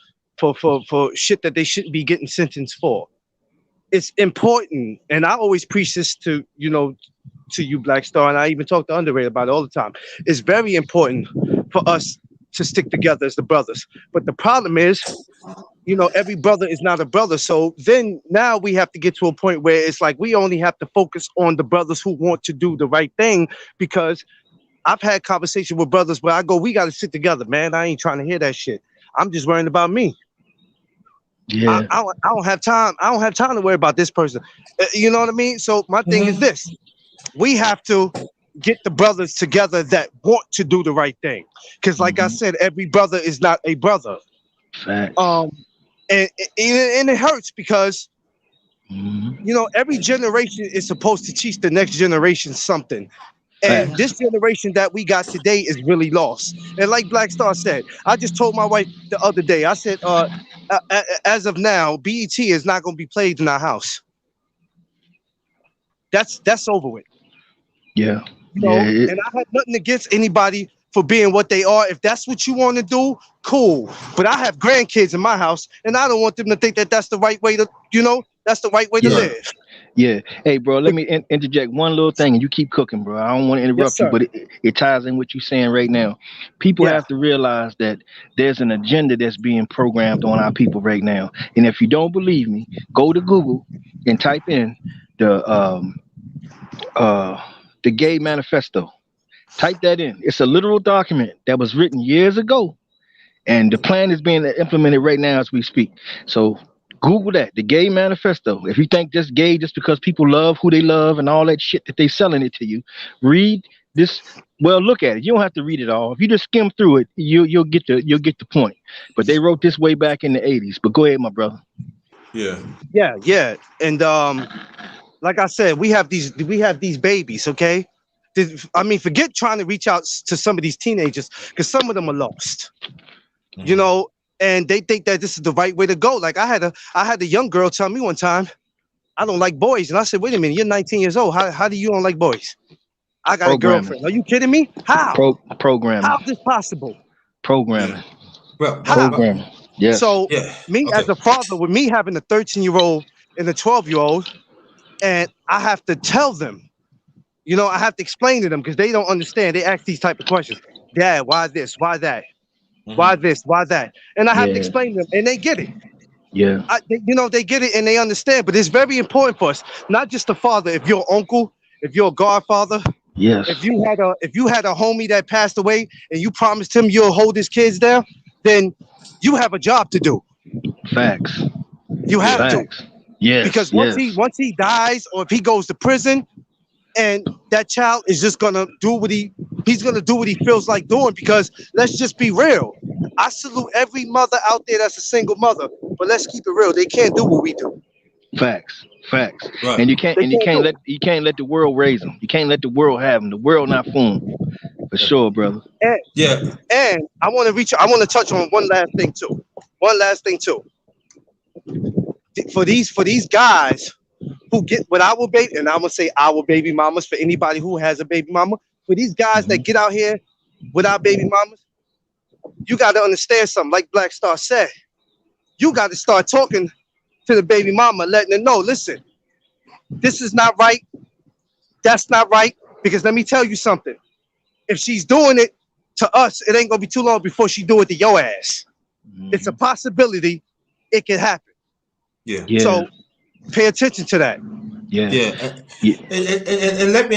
shit that they shouldn't be getting sentenced for. It's important, and I always preach this to you, Black Star, and I even talk to Underrated about it all the time. It's very important for us to stick together as the brothers. But the problem is, every brother is not a brother. So then now we have to get to a point where it's like we only have to focus on the brothers who want to do the right thing because I've had conversations with brothers where I go, we got to sit together, man. I ain't trying to hear that shit. I'm just worrying about me. Yeah. I don't have time. I don't have time to worry about this person. You know what I mean? So my thing is this: we have to get the brothers together that want to do the right thing. Because, like I said, every brother is not a brother. Facts. And it hurts because you know every generation is supposed to teach the next generation something. And Facts. this generation that we got today is really lost. And like Black Star said, I just told my wife the other day, I said, as of now, BET is not going to be played in our house. That's over with. Yeah. You know, and I have nothing against anybody for being what they are. If that's what you want to do, cool. But I have grandkids in my house, and I don't want them to think that that's the right way to, you know, that's the right way to live. Yeah. Hey, bro, let me interject one little thing, and you keep cooking, bro. I don't want to interrupt you, but it ties in what you're saying right now. People have to realize that there's an agenda that's being programmed on our people right now. And if you don't believe me, go to Google and type in the Gay Manifesto. Type that in. It's a literal document that was written years ago, and the plan is being implemented right now as we speak. So Google that, the Gay Manifesto. If you think just gay just because people love who they love and all that shit that they selling it to you, read this. Well, look at it. You don't have to read it all. If you just skim through it, you'll get the point. But they wrote this way back in the 80s. But go ahead, my brother. Yeah. And like I said, we have these babies, okay? I mean, forget trying to reach out to some of these teenagers because some of them are lost. You know, and they think that this is the right way to go. Like I had a young girl tell me one time, I don't like boys. And I said, wait a minute, you're 19 years old. How do you don't like boys? I got a girlfriend. Are you kidding me? How? Programming. How is this possible? Programming. Programming. Yes. So me as a father, with me having a 13-year-old and a 12-year-old, and I have to tell them, you know, I have to explain to them because they don't understand. They ask these type of questions. Dad, why this? Why that? Why this? Why that? And I have to explain to them, and they get it. Yeah. They get it and they understand. But it's very important for us, not just the father. If you're an uncle, if you're a godfather, if you had a homie that passed away and you promised him you'll hold his kids down, then you have a job to do. Facts. You have to. Yes. Because once he dies or if he goes to prison, and that child is just gonna do what he's gonna do what he feels like doing. Because let's just be real. I salute every mother out there that's a single mother, but let's keep it real. They can't do what we do. Facts. Right. And you can't let the world raise them. You can't let the world have them. The world not for them. For sure, brother. And I want to touch on one last thing too. For these guys who get with our baby, and I'm gonna say our baby mamas for anybody who has a baby mama. For these guys that get out here with our baby mamas, you got to understand something. Like Black Star said, you got to start talking to the baby mama, letting her know, listen, this is not right. That's not right. Because let me tell you something. If she's doing it to us, it ain't gonna be too long before she do it to your ass. It's a possibility it can happen. Yeah. So pay attention to that. And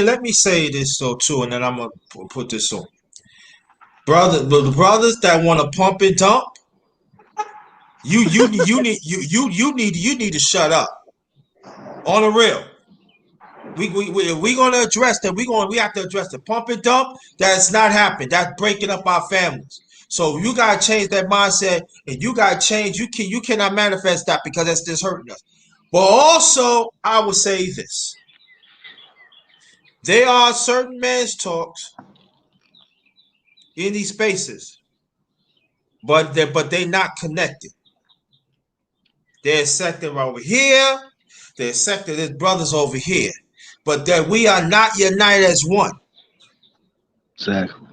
let me say this though too, and then I'm gonna put this on. The brothers that want to pump and dump, you need to shut up. On the real. We gonna address that. We have to address the pump and dump. That's not happening. That's breaking up our families. So you gotta change that mindset, and you gotta change. You cannot manifest that because that's just hurting us. But also, I will say this: there are certain men's talks in these spaces, but they're not connected. There's sector over here. There's sector. There's brothers over here, but that we are not united as one. Exactly.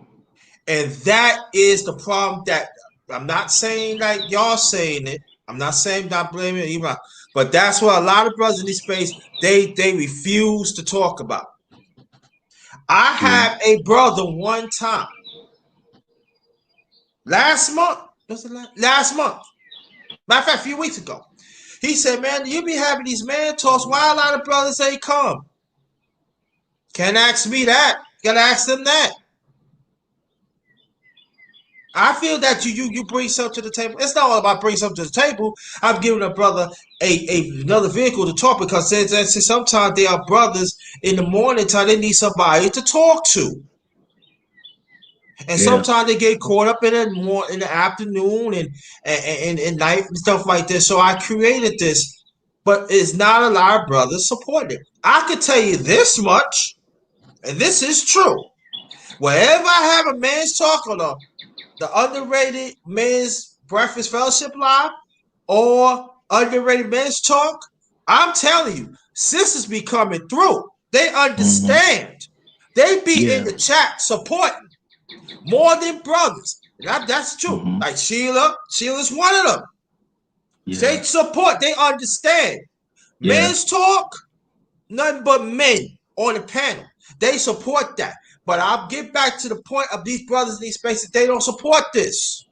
And that is the problem. That I'm not saying like y'all saying it. I'm not saying not blaming it, even, but that's what a lot of brothers in this space they refuse to talk about. I have a brother one time last month. Last month, matter of fact, a few weeks ago, he said, "Man, you be having these man talks. Why a lot of brothers ain't come? Can't ask me that. Gotta ask them that." I feel that you bring something to the table. It's not all about bringing something to the table. I'm giving a brother another vehicle to talk because sometimes they are brothers in the morning time they need somebody to talk to. And Yeah. sometimes they get caught up in the afternoon and night and stuff like this. So I created this, but it's not a lot of brothers supporting it. I can tell you this much, and this is true. Wherever I have a man's talk on the underrated men's breakfast fellowship live or underrated men's talk, I'm telling you, sisters be coming through. They Mm-hmm. understand. They be in Yeah. the chat supporting more than brothers. That's true. Mm-hmm. Like Sheila's one of them. Yeah. They support, they understand. Yeah. Men's talk, nothing but men on the panel. They support that. But I'll get back to the point of these brothers in these spaces. They don't support this.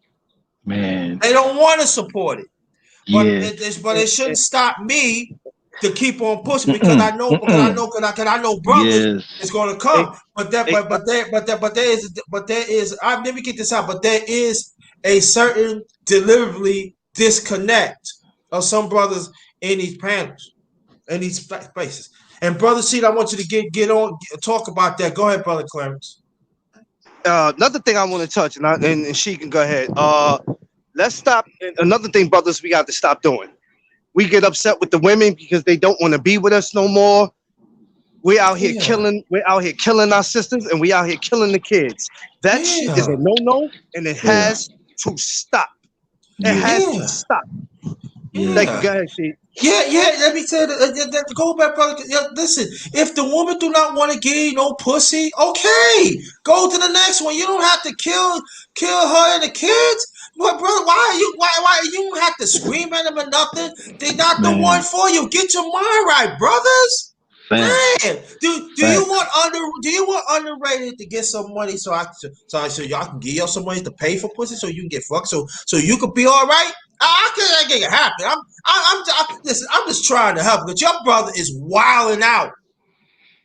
Man. They don't want to support it. But Yeah. it shouldn't stop me to keep on pushing because Mm-mm. Mm-mm. I know brothers Yes. is going to Hey, come. hey, But there is let me get this out. But there is a certain deliberately disconnect of some brothers in these panels in these spaces. And brother Seed, I want you to get on talk about that. Go ahead, brother Clarence. another thing I want to touch, and she can go ahead. Let's stop. Another thing, brothers, we got to stop doing. We get upset with the women because they don't want to be with us no more. We out here Yeah, killing. We're out here killing our sisters, and we out here killing the kids. That shit is a yeah, no-no, and it Yeah. has to stop. It Yeah. has to yeah, stop. Yeah. Thank you. Go yeah. ahead, she. Yeah, yeah. Let me tell you, go back, brother. Yeah, listen, if the woman do not want to give you no pussy, okay, go to the next one. You don't have to kill her and the kids. But brother, why you don't have to scream at them or nothing? They not the one Man. for you. Get your mind right, brothers. Facts. Man, Facts. do you want underrated to get some money so y'all can give y'all some money to pay for pussy so you can get fucked so you could be all right? I can get it happen. Listen. I'm just trying to help, but your brother is wilding out.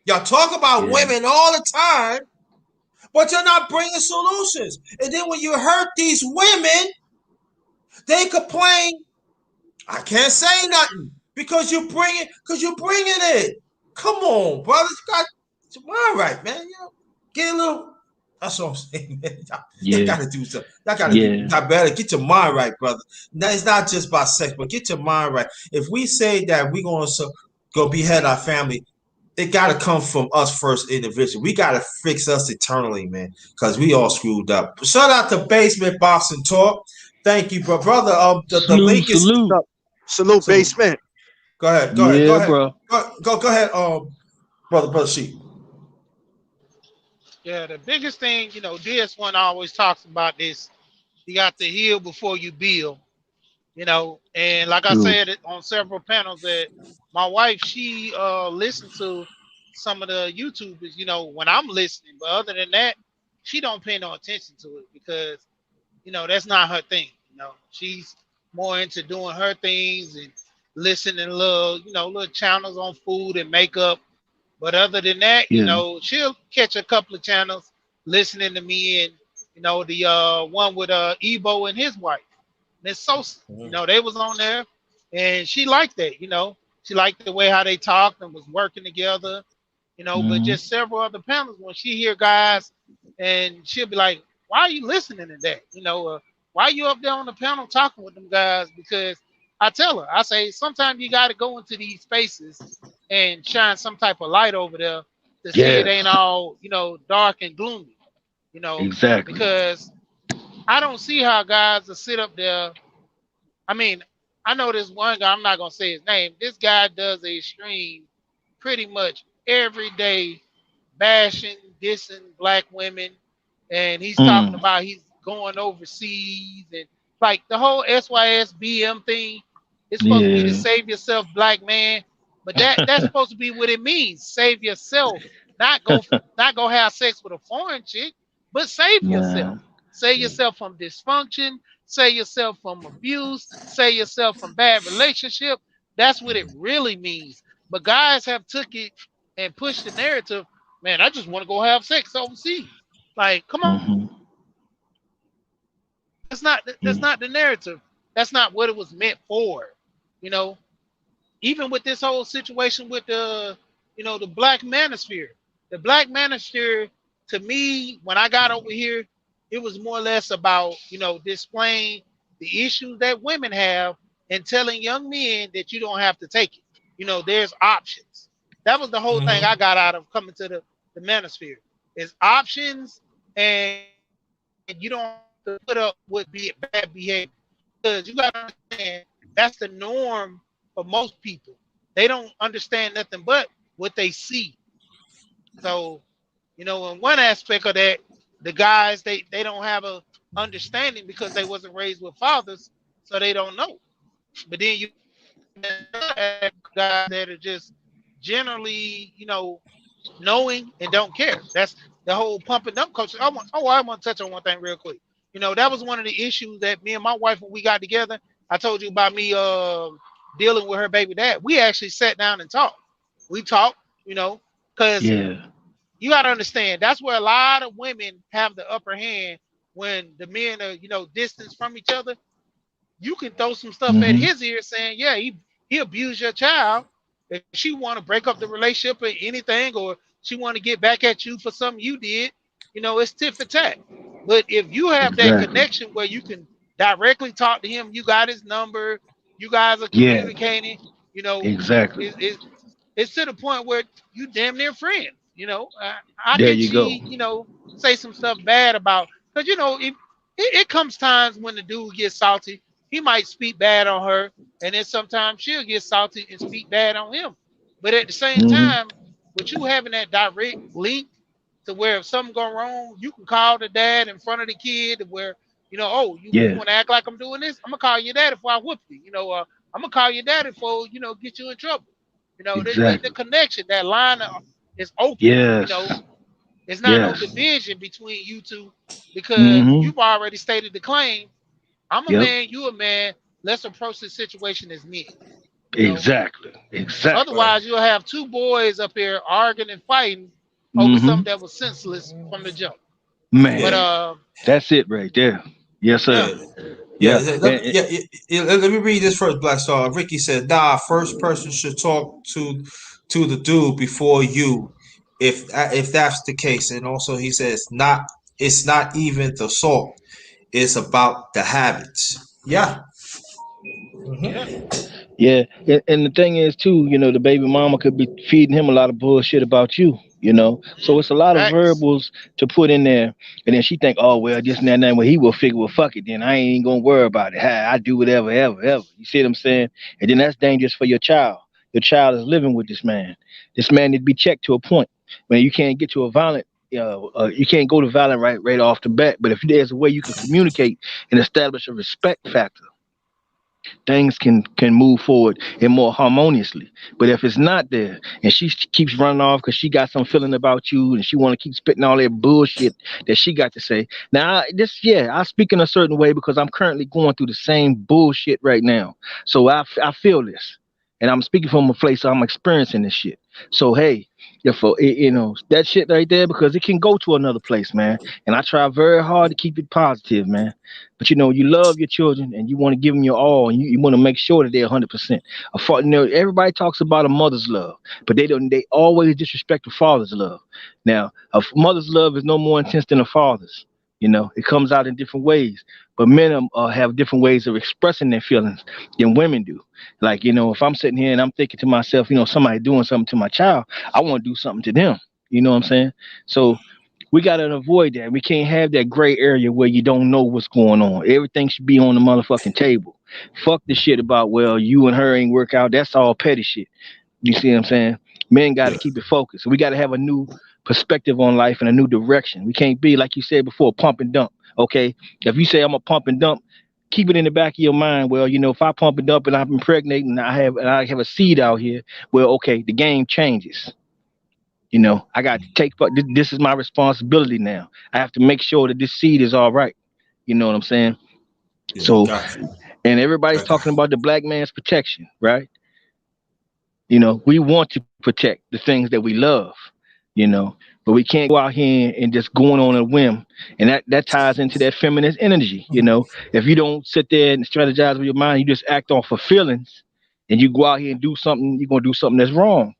Y'all talk about Yeah. women all the time, but you're not bringing solutions. And then when you hurt these women, they complain. I can't say nothing because you bringing it. Come on, brothers. All right, man. You know, get a little. That's what I'm saying, man. Y'all Yeah. gotta do something. Yeah. Y'all better get your mind right, brother. Now, it's not just about sex, but get your mind right. If we say that we're gonna go behead our family, it gotta come from us first individually. We gotta fix us eternally, man, because we all screwed up. Shout out to Basement Boxing Talk. Thank you, brother. The Salute. link is Salute. Salute, so. basement. Go Yeah, ahead, bro. go ahead. Brother Sheep. Yeah, the biggest thing, this one always talks about this. You got to heal before you build. And like I True. said it on several panels, that my wife, she listened to some of the YouTubers, when I'm listening, but other than that, she don't pay no attention to it because that's not her thing. She's more into doing her things and listening little channels on food and makeup. But other than that, Yeah. she'll catch a couple of channels listening to me, and the one with Ebo and his wife. Miss Sosa. They was on there, and she liked that. She liked the way how they talked and was working together. But Mm-hmm. just several other panels when she hear guys, and she'll be like, "Why are you listening to that? Why are you up there on the panel talking with them guys?" Because I tell her, I say, sometimes you got to go into these spaces and shine some type of light over there to see it Yes. ain't all dark and gloomy. Exactly. Because I don't see how guys will sit up there. I mean, I know this one guy, I'm not gonna say his name. This guy does a stream pretty much every day, bashing, dissing black women, and he's talking Mm. about he's going overseas and like the whole SYSBM thing is supposed to be to Yeah. save yourself, black man. But that's supposed to be what it means. Save yourself. Not go have sex with a foreign chick, but save yourself. Man. Save yourself from dysfunction, save yourself from abuse, save yourself from bad relationship. That's what it really means. But guys have took it and pushed the narrative, man, I just want to go have sex overseas. Like, come on. Mm-hmm. That's not the narrative. That's not what it was meant for. You know, even with this whole situation with the black manosphere. The black manosphere, to me, when I got over here, it was more or less about, displaying the issues that women have and telling young men that you don't have to take it. There's options. That was the whole thing I Mm-hmm. got out of coming to the manosphere. Is options, and you don't have to put up with bad behavior. Because you got to understand that's the norm for most people. They don't understand nothing but what they see. So, in one aspect of that, the guys they don't have a understanding because they wasn't raised with fathers, so they don't know. But then you have another aspect of guys that are just generally, knowing and don't care. That's the whole pump and dump culture. I want to touch on one thing real quick. That was one of the issues that me and my wife, when we got together, I told you about me dealing with her baby dad. We actually sat down and talked. We talked, because Yeah. you got to understand that's where a lot of women have the upper hand when the men are, distance from each other. You can throw some stuff at Mm-hmm. his ear saying, yeah, he abused your child. If she want to break up the relationship or anything, or she want to get back at you for something you did, it's tit for tat. But if you have that Exactly. connection where you can directly talk to him, you got his number, you guys are Yeah. communicating, you know, Exactly. it's to the point where you damn near friends. How There can you go. she, say some stuff bad about? Because if it comes times when the dude gets salty, he might speak bad on her, and then sometimes she'll get salty and speak bad on him. But at the same Mm-hmm. time, with you having that direct link to where if something go wrong, you can call the dad in front of the kid, where oh, you Yeah. want to act like I'm doing this, I'm gonna call your daddy before I whoop you. I'm gonna call your daddy before get you in trouble. The Exactly. connection, that line is open. Yes. It's not no Yes. division between you two because Mm-hmm. you've already stated the claim. I'm a Yep. man, you a man. Let's approach this situation as men. You know, Exactly. Exactly. Right. Otherwise you'll have two boys up here arguing and fighting over Mm-hmm. something that was senseless from the jump. But Man, Yeah. that's it right there. Yes, yeah, sir. Yeah. Yeah. Yeah. Let me read this first, Black Star. Ricky said, "Nah, first person should talk to the dude before you, if that's the case." And also, he says, "Not. It's not even the salt. It's about the habits." Yeah. yeah, Yeah, and the thing is too, the baby mama could be feeding him a lot of bullshit about you, So it's a lot of facts. variables to put in there, and then she think, oh well, just and that. Well, he will figure, well, fuck it, then I ain't gonna worry about it. I do whatever, ever, ever. You see what I'm saying? And then that's dangerous for your child. Your child is living with this man. This man need to be checked to a point. Man, you can't get to a violent. You can't go to violent right off the bat. But if there's a way you can communicate and establish a respect factor, things can move forward and more harmoniously. But if it's not there, and she keeps running off because she got some feeling about you, and she want to keep spitting all that bullshit that she got to say. Now, I speak in a certain way because I'm currently going through the same bullshit right now. So I feel this, and I'm speaking from a place I'm experiencing this shit. So hey. If that shit right there, because it can go to another place, man. And I try very hard to keep it positive, man. But you love your children and you want to give them your all, and you want to make sure that they're 100%. Everybody talks about a mother's love, but they don't. They always disrespect a father's love. Now, a mother's love is no more intense than a father's. It comes out in different ways, but men have different ways of expressing their feelings than women do. Like, if I'm sitting here and I'm thinking to myself, somebody doing something to my child, I want to do something to them. You know what I'm saying? So we got to avoid that. We can't have that gray area where you don't know what's going on. Everything should be on the motherfucking table. Fuck the shit about, well, you and her ain't work out. That's all petty shit. You see what I'm saying? Men got to Yeah. keep it focused. We got to have a new perspective on life and a new direction. We can't be, like you said before, pump and dump. Okay? If you say I'm a pump and dump, keep it in the back of your mind. Well, if I pump and dump and I'm impregnating and I have a seed out here, well, okay, the game changes. I got to take, but this is my responsibility now. I have to make sure that this seed is all right. You know what I'm saying? Yeah. So, Got you. and everybody's I got talking about the black man's protection, right? We want to protect the things that we love, you know. But we can't go out here and just going on a whim. And that ties into that feminist energy, you know. If you don't sit there and strategize with your mind, you just act off of feelings and you go out here and do something, you're gonna do something that's wrong.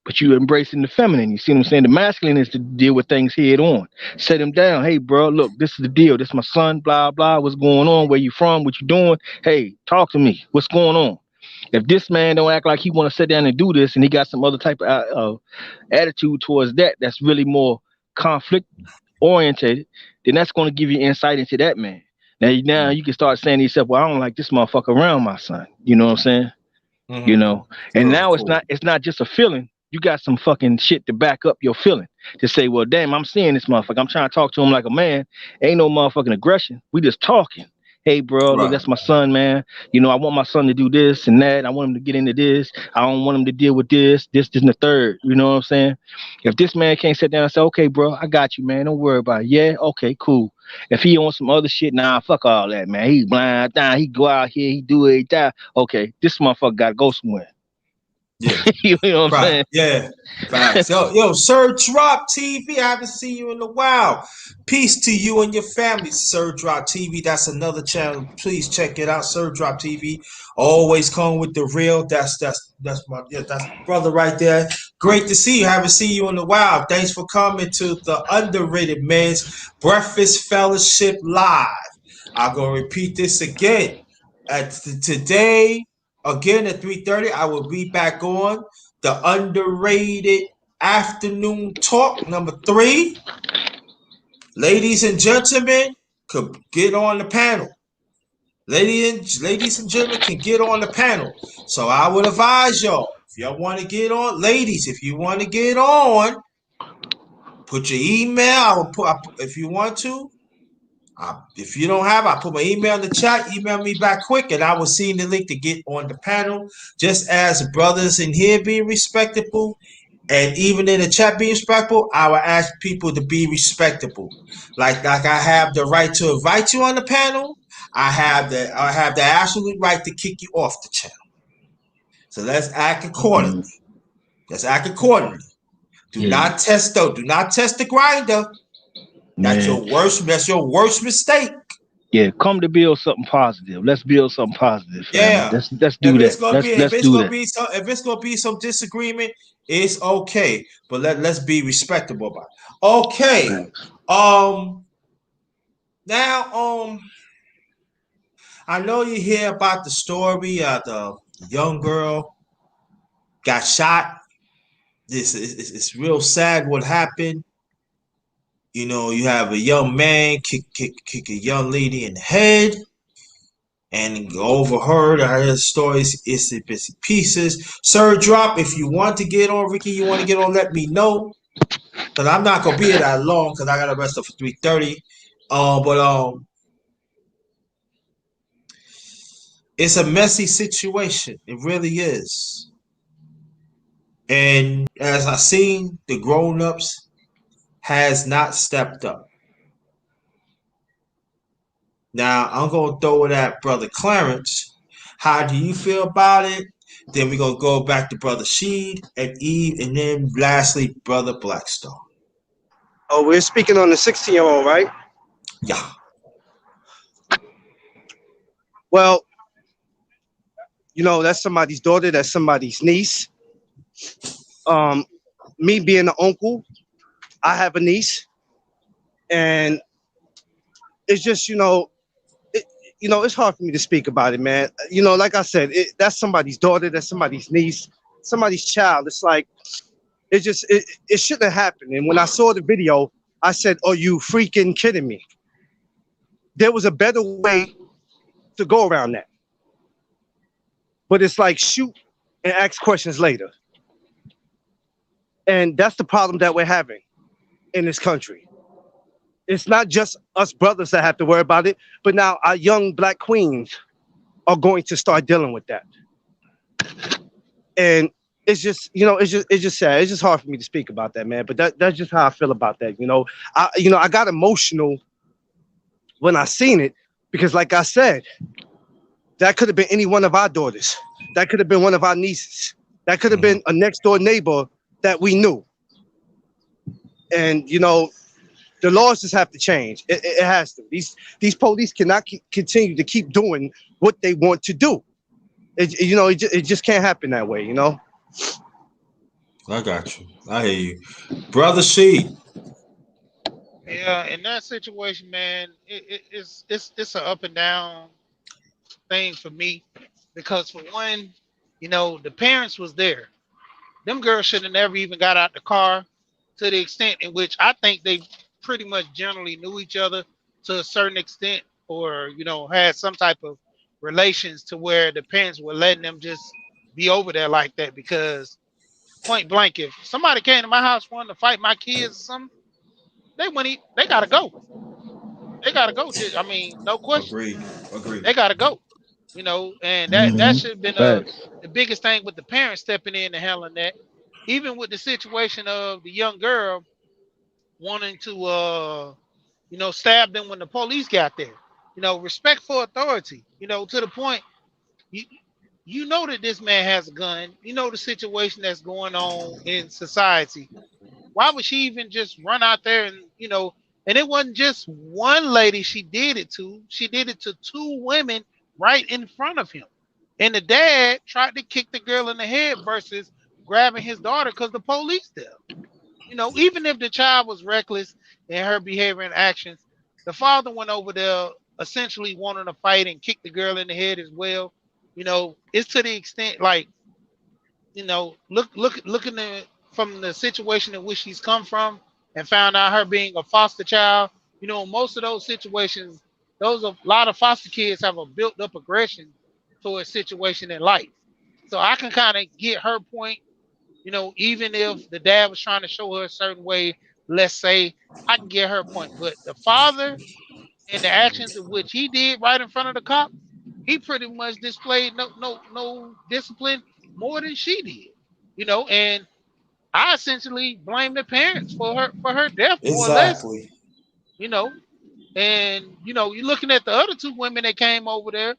But you embracing the feminine. You see what I'm saying? The masculine is to deal with things head on. Set him down. Hey, bro, look, this is the deal. This is my son, blah, blah. What's going on? Where you from? What you doing? Hey, talk to me. What's going on? If this man don't act like he want to sit down and do this and he got some other type of attitude towards that that's really more conflict orientated, then that's going to give you insight into that man. Now you can start saying to yourself, well, I don't like this motherfucker around my son. You know what I'm saying? You know, and now it's not just a feeling. You got some fucking shit to back up your feeling. To say, well, damn, I'm seeing this motherfucker. I'm trying to talk to him like a man. Ain't no motherfucking aggression. We just talking. Hey, bro, look, that's my son, man. You know, I want my son to do this and that. I want him to get into this. I don't want him to deal with this, and the third. You know what I'm saying? If this man can't sit down and say, okay, bro, I got you, man. Don't worry about it. Yeah, okay, cool. If he on some other shit, nah, fuck all that, man. He blind, down. He go out here, he do it, die. Okay, this motherfucker got to go somewhere. Yeah. You know what I'm saying? Yeah. Facts. Yo, Sir Drop TV. I haven't seen you in a while. Peace to you and your family, Sir Drop TV. That's another channel. Please check it out, Sir Drop TV. Always come with the real. That's that's brother right there. Great to see you. Haven't seen you in a while. Thanks for coming to the Underrated Men's Breakfast Fellowship Live. I'm gonna repeat this again. Today. Again at 3:30, I will be back on the Underrated Afternoon Talk number 3. Ladies and gentlemen, could get on the panel. Ladies and gentlemen can get on the panel. So I would advise y'all, if y'all want to get on, ladies, if you want to get on, put your email. I will put if you want to. If you don't have, I put my email in the chat. Email me back quick, and I will see the link to get on the panel. Just as brothers in here being respectable, and even in the chat being respectable, I will ask people to be respectable. Like I have the right to invite you on the panel. I have the absolute right to kick you off the channel. So let's act accordingly. Let's act accordingly. Do not test the GRINDA. That's your worst mistake. Yeah, come to build something positive. Let's build something positive. Family. Let's do that. If it's gonna be some disagreement, it's okay. But let's be respectable about it. Okay. Thanks. Now I know you hear about the story of the young girl got shot. It's real sad what happened. You know, you have a young man kick a young lady in the head and overheard her stories, itsy bitsy pieces. Sir Drop, if you want to get on, Ricky, you want to get on, let me know. Because I'm not going to be here that long because I got to rest up for 3:30. It's a messy situation. It really is. And as I seen, the grown-ups has not stepped up. Now, I'm going to throw it at Brother Clarence. How do you feel about it? Then we're going to go back to Brother Sheed and Eve, and then lastly, Brother Blackstone. Oh, we're speaking on the 16-year-old, right? Yeah. Well, you know, that's somebody's daughter. That's somebody's niece. Me being an uncle, I have a niece. And it's just, it's hard for me to speak about it, man. You know, like I said, that's somebody's daughter, that's somebody's niece, somebody's child. It's like, it shouldn't have happened. And when I saw the video, I said, "Are you freaking kidding me?" There was a better way to go around that. But it's like, shoot and ask questions later. And that's the problem that we're having in this country. It's not just us brothers that have to worry about it, but now our young black queens are going to start dealing with that. And it's just, it's just sad. It's just hard for me to speak about that, man. But that's just how I feel about that. I got emotional when I seen it because, like I said, that could have been any one of our daughters. That could have been one of our nieces. That could have been a next door neighbor that we knew. And you know, the laws just have to change. It has to. These police cannot continue to keep doing what they want to do. You know, it just can't happen that way. You know. I got you. I hear you, brother. She. Yeah, in that situation, man, it's a up and down thing for me because for one, the parents was there. Them girls should have never even got out the car to the extent in which I think they pretty much generally knew each other to a certain extent or, had some type of relations to where the parents were letting them just be over there like that because point blank, if somebody came to my house wanting to fight my kids or something, they gotta go. They gotta go. I mean, no question. Agreed. Agreed. They gotta go. And that Hmm. should have been Facts. the biggest thing with the parents stepping in and handling that. Even with the situation of the young girl wanting to stab them when the police got there. Respect for authority, to the point you you know that this man has a gun. You know the situation that's going on in society. Why would she even just run out there and it wasn't just one lady she did it to. She did it to two women right in front of him. And the dad tried to kick the girl in the head versus grabbing his daughter because the police there. Even if the child was reckless in her behavior and actions, the father went over there essentially wanting to fight and kick the girl in the head as well. It's to the extent like, looking at from the situation in which she's come from and found out her being a foster child. Most of those situations, those a lot of foster kids have a built up aggression towards situation in life. So I can kind of get her point. Even if the dad was trying to show her a certain way, let's say, I can get her point. But the father and the actions of which he did right in front of the cop, he pretty much displayed no discipline more than she did. And I essentially blame the parents for her death more or less. Exactly. You know, and you're looking at the other two women that came over there.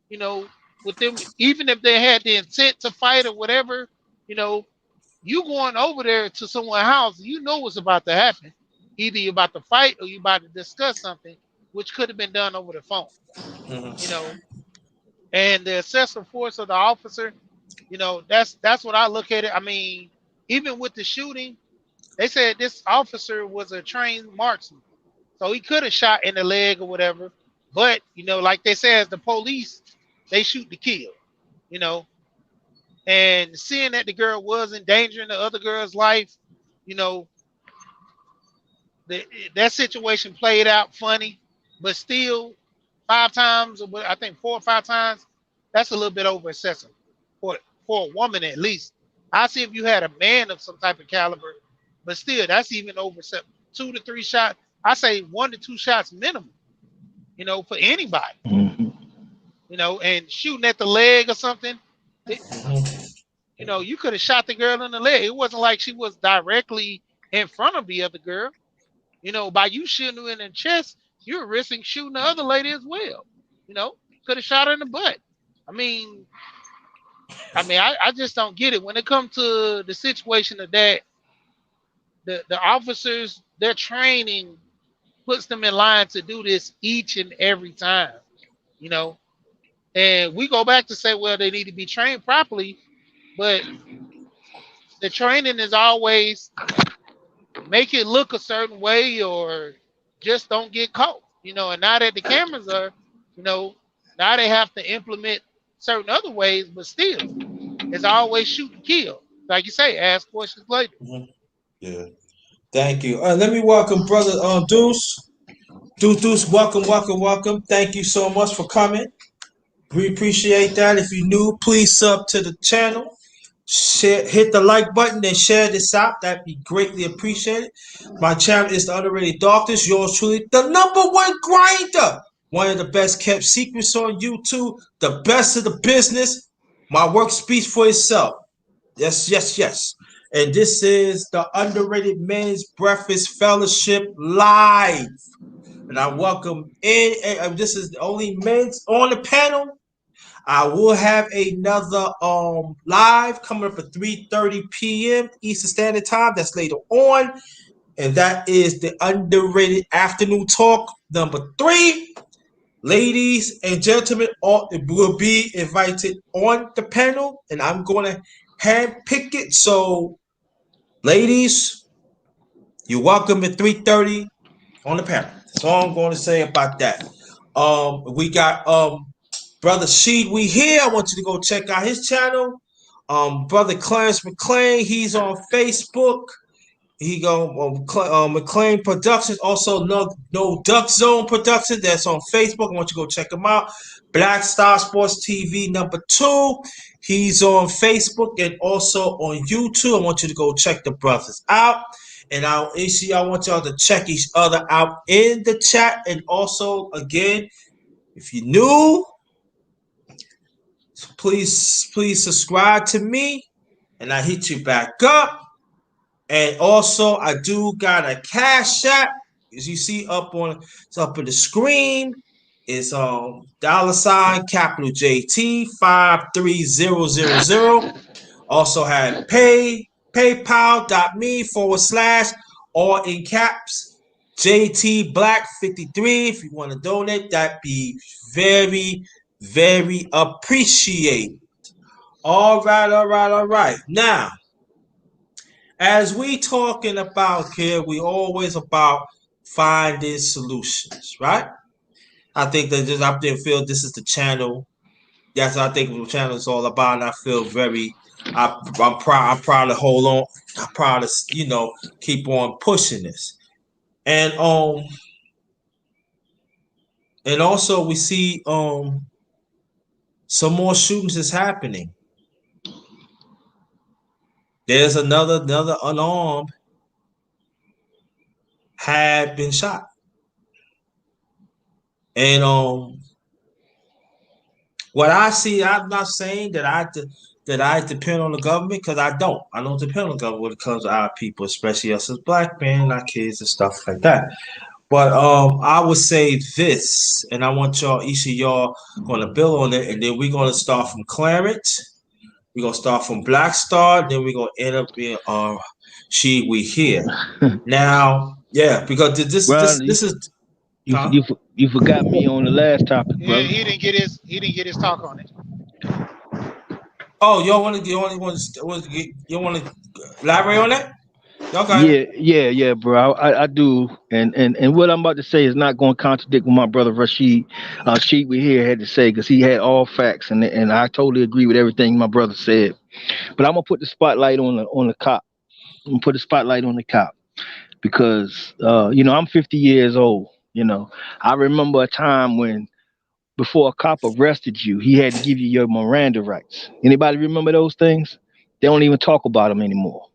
You know, with them, even if they had the intent to fight or whatever, you know, you going over there to someone's house, you know what's about to happen. Either you're about to fight or you're about to discuss something, which could have been done over the phone. You Hmm. know, and the excessive force of the officer, that's what I look at it. I mean, even with the shooting, they said this officer was a trained marksman, so he could have shot in the leg or whatever. But like they say, as the police, they shoot to kill. You know, and seeing that the girl was endangering the other girl's life, you know, the, that situation played out funny, but still, 5 times, or I think 4 or 5 times, that's a little bit over excessive for a woman at least. I see if you had a man of some type of caliber, but still, that's even over 2 to 3 shots. I say 1 to 2 shots minimum, for anybody, Hmm. and shooting at the leg or something. It, Hmm. you could have shot the girl in the leg. It wasn't like she was directly in front of the other girl. By you shooting her in the chest, you're risking shooting the other lady as well. Could have shot her in the butt. I mean, I just don't get it when it comes to the situation of that. The officers, their training puts them in line to do this each and every time. You know, and we go back to say, well, they need to be trained properly, but the training is always make it look a certain way or just don't get caught. And now that the cameras are, you know, now they have to implement certain other ways, but still, it's always shoot and kill. Like you say, ask questions later. Hmm. Yeah. Thank you. Let me welcome brother Deuce. Deuce, welcome, welcome, welcome. Thank you so much for coming. We appreciate that. If you're new, please sub to the channel. Share, hit the like button and share this out. That'd be greatly appreciated. My channel is the Underrated Doctors. Yours truly, the #1 grinder. One of the best kept secrets on YouTube. The best of the business. My work speaks for itself. Yes, yes, yes. And this is the Underrated Men's Breakfast Fellowship Live. And I welcome in. This is the only men's on the panel. I will have another live coming up at 3:30 p.m. Eastern Standard Time. That's later on. and that is the underrated afternoon talk number 3. Ladies and gentlemen, all will be invited on the panel, and I'm going to hand pick it. So, ladies, you're welcome at 3:30 on the panel. That's all I'm going to say about that. We got brother Sheed. We here. I want you to go check out his channel. Brother Clarence McLean. He's on Facebook. He go McLean Productions, also no Duck Zone Productions. That's on Facebook. I want you to go check him out. Black Star Sports TV #2. He's on Facebook and also on YouTube. I want you to go check the brothers out. And I want y'all to check each other out in the chat. And also, again, if you're new, please subscribe to me, and I hit you back up. And also, I do got a Cash App, as you see up on the screen. It's $ capital JT 53000. Also have PayPal.me/ all in caps JT Black 53. If you want to donate, that'd be very, very appreciated. All right. Now, as we talking about here, we always about finding solutions, right? I think that just I feel this is the channel. That's what I think the channel is all about. And I feel I'm proud to hold on. I'm proud to keep on pushing this. And also we see some more shootings is happening. There's another unarmed had been shot. And what I see, I'm not saying that I depend on the government, because I don't. I don't depend on the government when it comes to our people, especially us as black men, our kids and stuff like that. But I would say this, and I want each of y'all going to build on it, and then we're going to start from Clarence. We're going to start from Black Star, then we're going to end up being we here. Now, yeah, because this is you forgot me on the last topic, Yeah, brother. he didn't get his talk on it. Oh, you want to elaborate on that? Okay. Yeah, bro. I do, and what I'm about to say is not going to contradict what my brother Rashid Sheet we here had to say, because he had all facts, and I totally agree with everything my brother said. But I'm gonna put the spotlight on the cop. I'm gonna put the spotlight on the cop, because I'm 50 years old. I remember a time when, before a cop arrested you, he had to give you your Miranda rights. Anybody remember those things? They don't even talk about them anymore.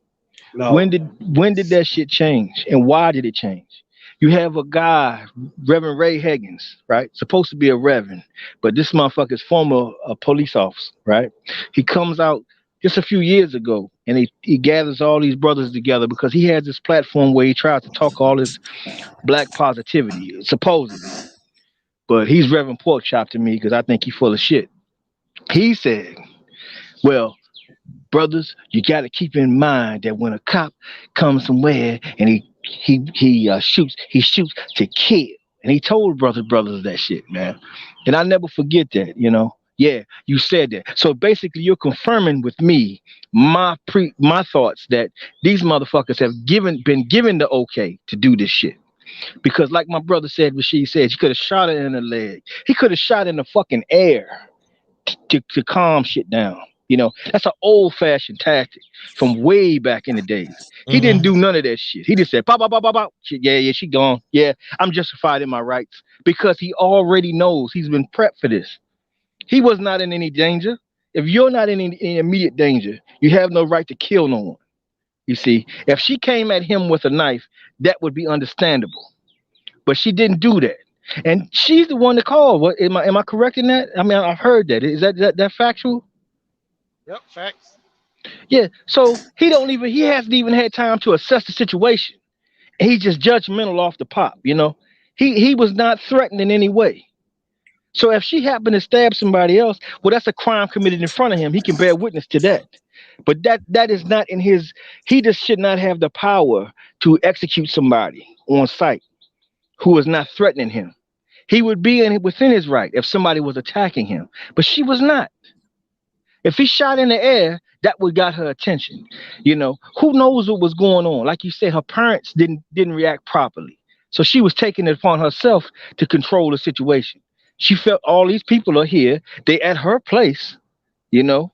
No. When did that shit change, and why did it change? You have a guy, Reverend Ray Higgins, right? Supposed to be a reverend, but this motherfucker's former police officer, right? He comes out just a few years ago, and he gathers all these brothers together because he has this platform where he tries to talk all this black positivity, supposedly. But he's Reverend Pork Chop to me, because I think he's full of shit. He said, well, brothers, you got to keep in mind that when a cop comes somewhere and he shoots to kill. And he told brothers that shit, man. And I never forget that, Yeah, you said that. So basically, you're confirming with me my thoughts that these motherfuckers have been given the okay to do this shit. Because like my brother said, Rashid said, he could have shot her in the leg. He could have shot in the fucking air to calm shit down. That's an old-fashioned tactic from way back in the days. He didn't do none of that shit. He just said, pop, pop, pop, pop, pop. Shit, yeah, she gone. Yeah, I'm justified in my rights, because he already knows he's been prepped for this. He was not in any danger. If you're not in any immediate danger, you have no right to kill no one. You see, if she came at him with a knife, that would be understandable. But she didn't do that. And she's the one to call. What am I correct in that? I mean, I've heard that. Is that factual? Yep, facts. Yeah. So he hasn't even had time to assess the situation. He's just judgmental off the pop. He was not threatened in any way. So if she happened to stab somebody else, well, that's a crime committed in front of him. He can bear witness to that. But that is not in his. He just should not have the power to execute somebody on sight who is not threatening him. He would be within his right if somebody was attacking him, but she was not. If he shot in the air, that would got her attention. You know, who knows what was going on? Like you said, her parents didn't react properly, so she was taking it upon herself to control the situation. She felt all these people are here, they at her place, you know.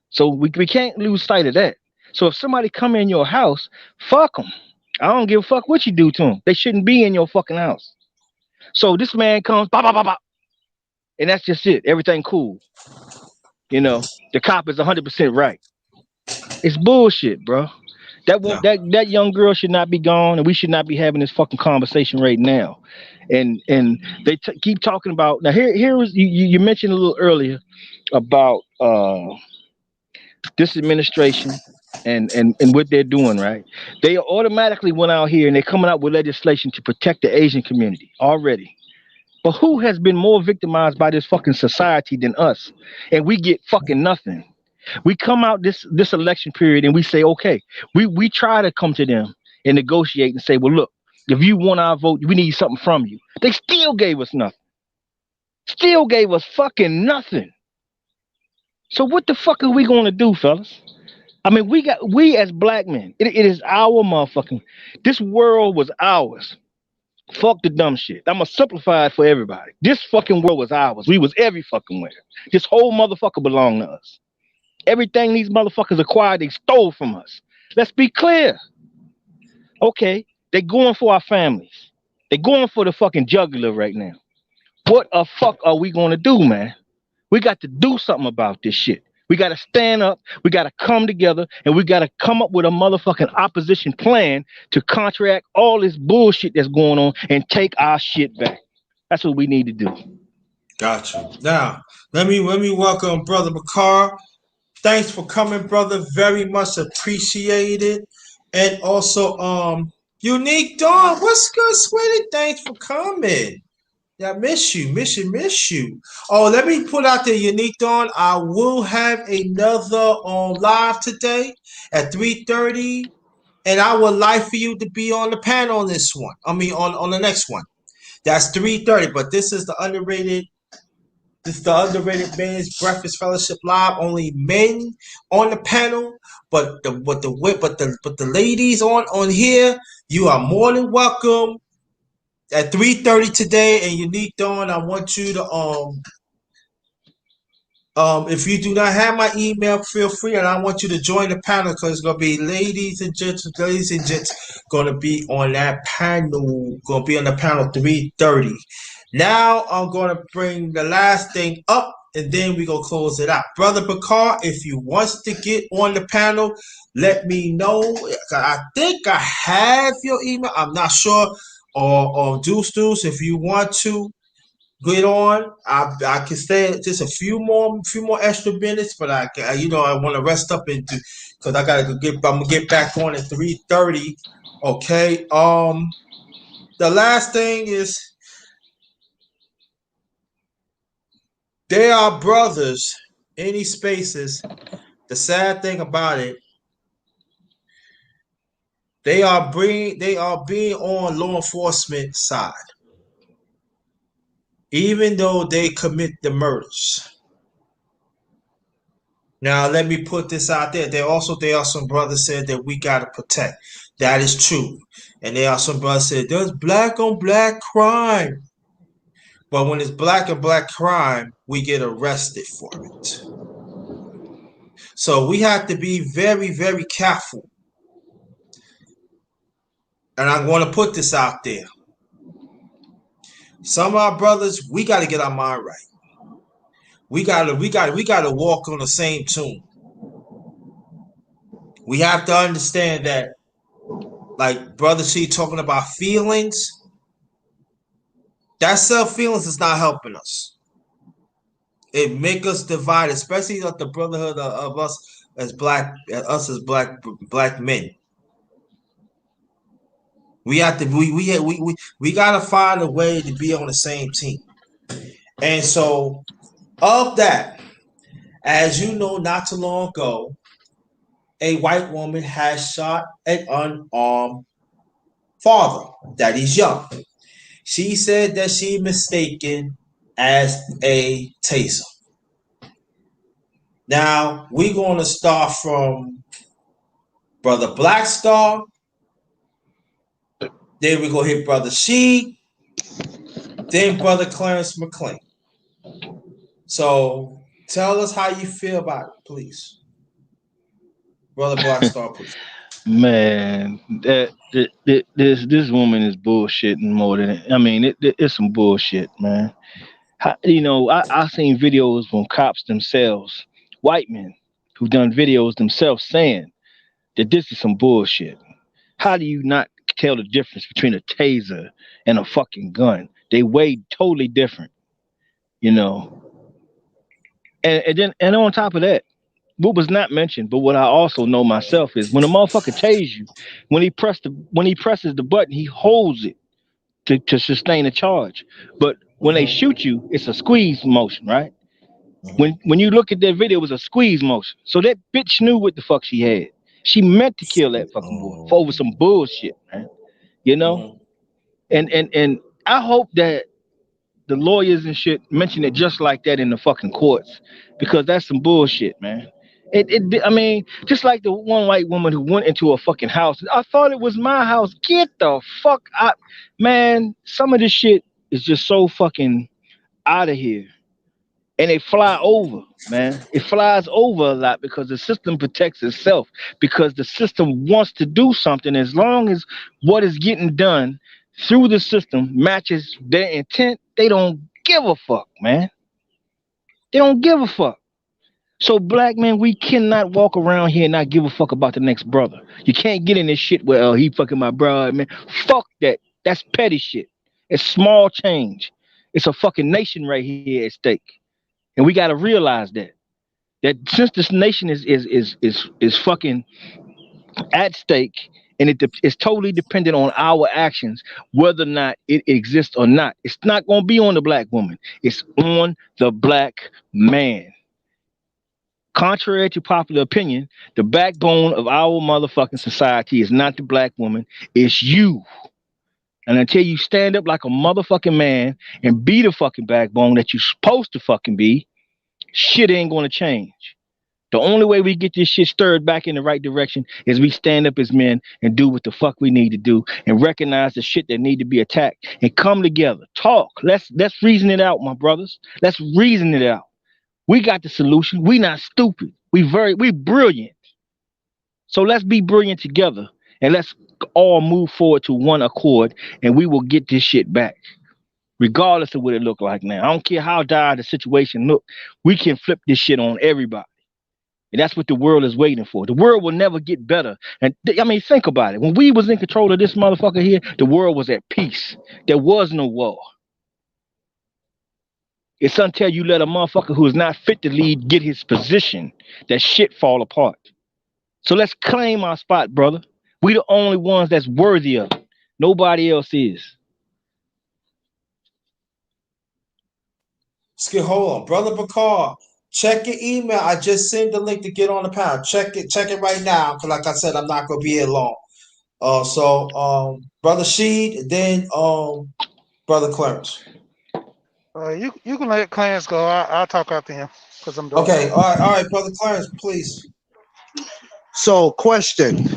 So we can't lose sight of that. So if somebody come in your house, fuck them. I don't give a fuck what you do to them. They shouldn't be in your fucking house. So this man comes, bah, bah, bah, bah, and that's just it. Everything cool. You know, the cop is 100% right. It's bullshit, bro. Yeah. That young girl should not be gone, and we should not be having this fucking conversation right now. And they keep talking about now. Here was you mentioned a little earlier about this administration and what they're doing, right? They automatically went out here and they're coming out with legislation to protect the Asian community already. But who has been more victimized by this fucking society than us? And we get fucking nothing. We come out this election period and we say, okay, we try to come to them and negotiate and say, well, look, if you want our vote, we need something from you. They still gave us nothing. Still gave us fucking nothing. So what the fuck are we gonna do, fellas? I mean, we as black men, it is our motherfucking. This world was ours. Fuck the dumb shit. I'm gonna simplify it for everybody. This fucking world was ours. We was every fucking where. This whole motherfucker belonged to us. Everything these motherfuckers acquired, they stole from us. Let's be clear. Okay, they going for our families. They going for the fucking jugular right now. What the fuck are we gonna do, man? We got to do something about this shit. We got to stand up. We got to come together, and we got to come up with a motherfucking opposition plan to counteract all this bullshit that's going on and take our shit back. That's what we need to do. Got you. Now, let me welcome Brother McCarr. Thanks for coming, brother. Very much appreciated. And also, Unique Dawn, what's good, sweetie? Thanks for coming. Yeah, miss you. Oh, let me put out the Unique Dawn. I will have another live today at 3:30, and I would like for you to be on the panel on this one. I mean, on the next one. That's 3:30. But this is the underrated. This is the underrated men's breakfast fellowship live. Only men on the panel, but the ladies on here, you are more than welcome at 3:30 today. And Unique Dawn, I want you to if you do not have my email, feel free, and I want you to join the panel because it's gonna be ladies and gents, gonna be on that panel. Gonna be on the panel 3:30. Now I'm gonna bring the last thing up, and then we gonna close it out. Brother Bakar, if you wants to get on the panel, let me know. I think I have your email. I'm not sure. Or Deuce, if you want to get on. I can stay just a few more extra minutes, but I want to rest up into because I gotta I'm gonna get back on at 3:30. Okay. The last thing is they are brothers in these spaces. The sad thing about it, they are being on law enforcement side, even though they commit the murders. Now let me put this out there. There are some brothers said that we gotta protect. That is true. And there are some brothers said there's black on black crime. But when it's black on black crime, we get arrested for it. So we have to be very, very careful. And I want to put this out there. Some of our brothers, we gotta get our mind right. We gotta walk on the same tune. We have to understand that, like Brother C talking about feelings, that self feelings is not helping us. It make us divide, especially like the brotherhood of us as black men. We have to we gotta find a way to be on the same team. And so, of that, as you know, not too long ago, a white woman has shot an unarmed father that is young. She said that she mistaken as a taser. Now we're going to start from Brother Blackstar. Then we're going to hit Brother Sheed. Then Brother Clarence McLean. So tell us how you feel about it, please. Brother Blackstar, please. Man, this woman is bullshitting more than I mean, it's some bullshit, man. You know, I seen videos from cops themselves, white men who done videos themselves saying that this is some bullshit. How do you not tell the difference between a taser and a fucking gun? They weigh totally different, you know. And on top of that, what was not mentioned, but what I also know myself is when a motherfucker tase you, when he presses the button, he holds it to sustain a charge. But when they shoot you, it's a squeeze motion, right? When you look at that video, it was a squeeze motion. So that bitch knew what the fuck she had. She meant to kill that fucking boy for over some bullshit, man. You know? And I hope that the lawyers and shit mention it just like that in the fucking courts, because that's some bullshit, man. I mean, just like the one white woman who went into a fucking house. I thought it was my house. Get the fuck out, man. Some of this shit is just so fucking out of here, and they fly over, man. It flies over a lot because the system protects itself, because the system wants to do something. As long as what is getting done through the system matches their intent, they don't give a fuck, man. They don't give a fuck. So black men, we cannot walk around here and not give a fuck about the next brother. You can't get in this shit where he fucking my brother, man. Fuck that. That's petty shit. It's small change. It's a fucking nation right here at stake. And we gotta realize that. That since this nation is fucking at stake, and it's totally dependent on our actions, whether or not it exists or not. It's not gonna be on the black woman. It's on the black man. Contrary to popular opinion, the backbone of our motherfucking society is not the black woman, it's you. And until you stand up like a motherfucking man and be the fucking backbone that you're supposed to fucking be, shit ain't gonna change. The only way we get this shit stirred back in the right direction is we stand up as men and do what the fuck we need to do and recognize the shit that need to be attacked and come together. Talk. Let's reason it out, my brothers. Let's reason it out. We got the solution. We not stupid. We brilliant. So let's be brilliant together and let's all move forward to one accord, and we will get this shit back. Regardless of what it look like now. I don't care how dire the situation look. We can flip this shit on everybody. And that's what the world is waiting for. The world will never get better. And I mean, think about it. When we was in control of this motherfucker here, the world was at peace. There was no war. It's until you let a motherfucker who is not fit to lead get his position that shit fall apart. So let's claim our spot, brother. We the only ones that's worthy of it. Nobody else is. Skip, hold on, Brother Bakar. Check your email. I just sent the link to get on the panel. Check it right now. Cause like I said, I'm not gonna be here long. Brother Sheed, then Brother Clarence. You can let Clarence go. I'll talk after him because I'm doing. Okay, all right, Brother Clarence, please. So, question.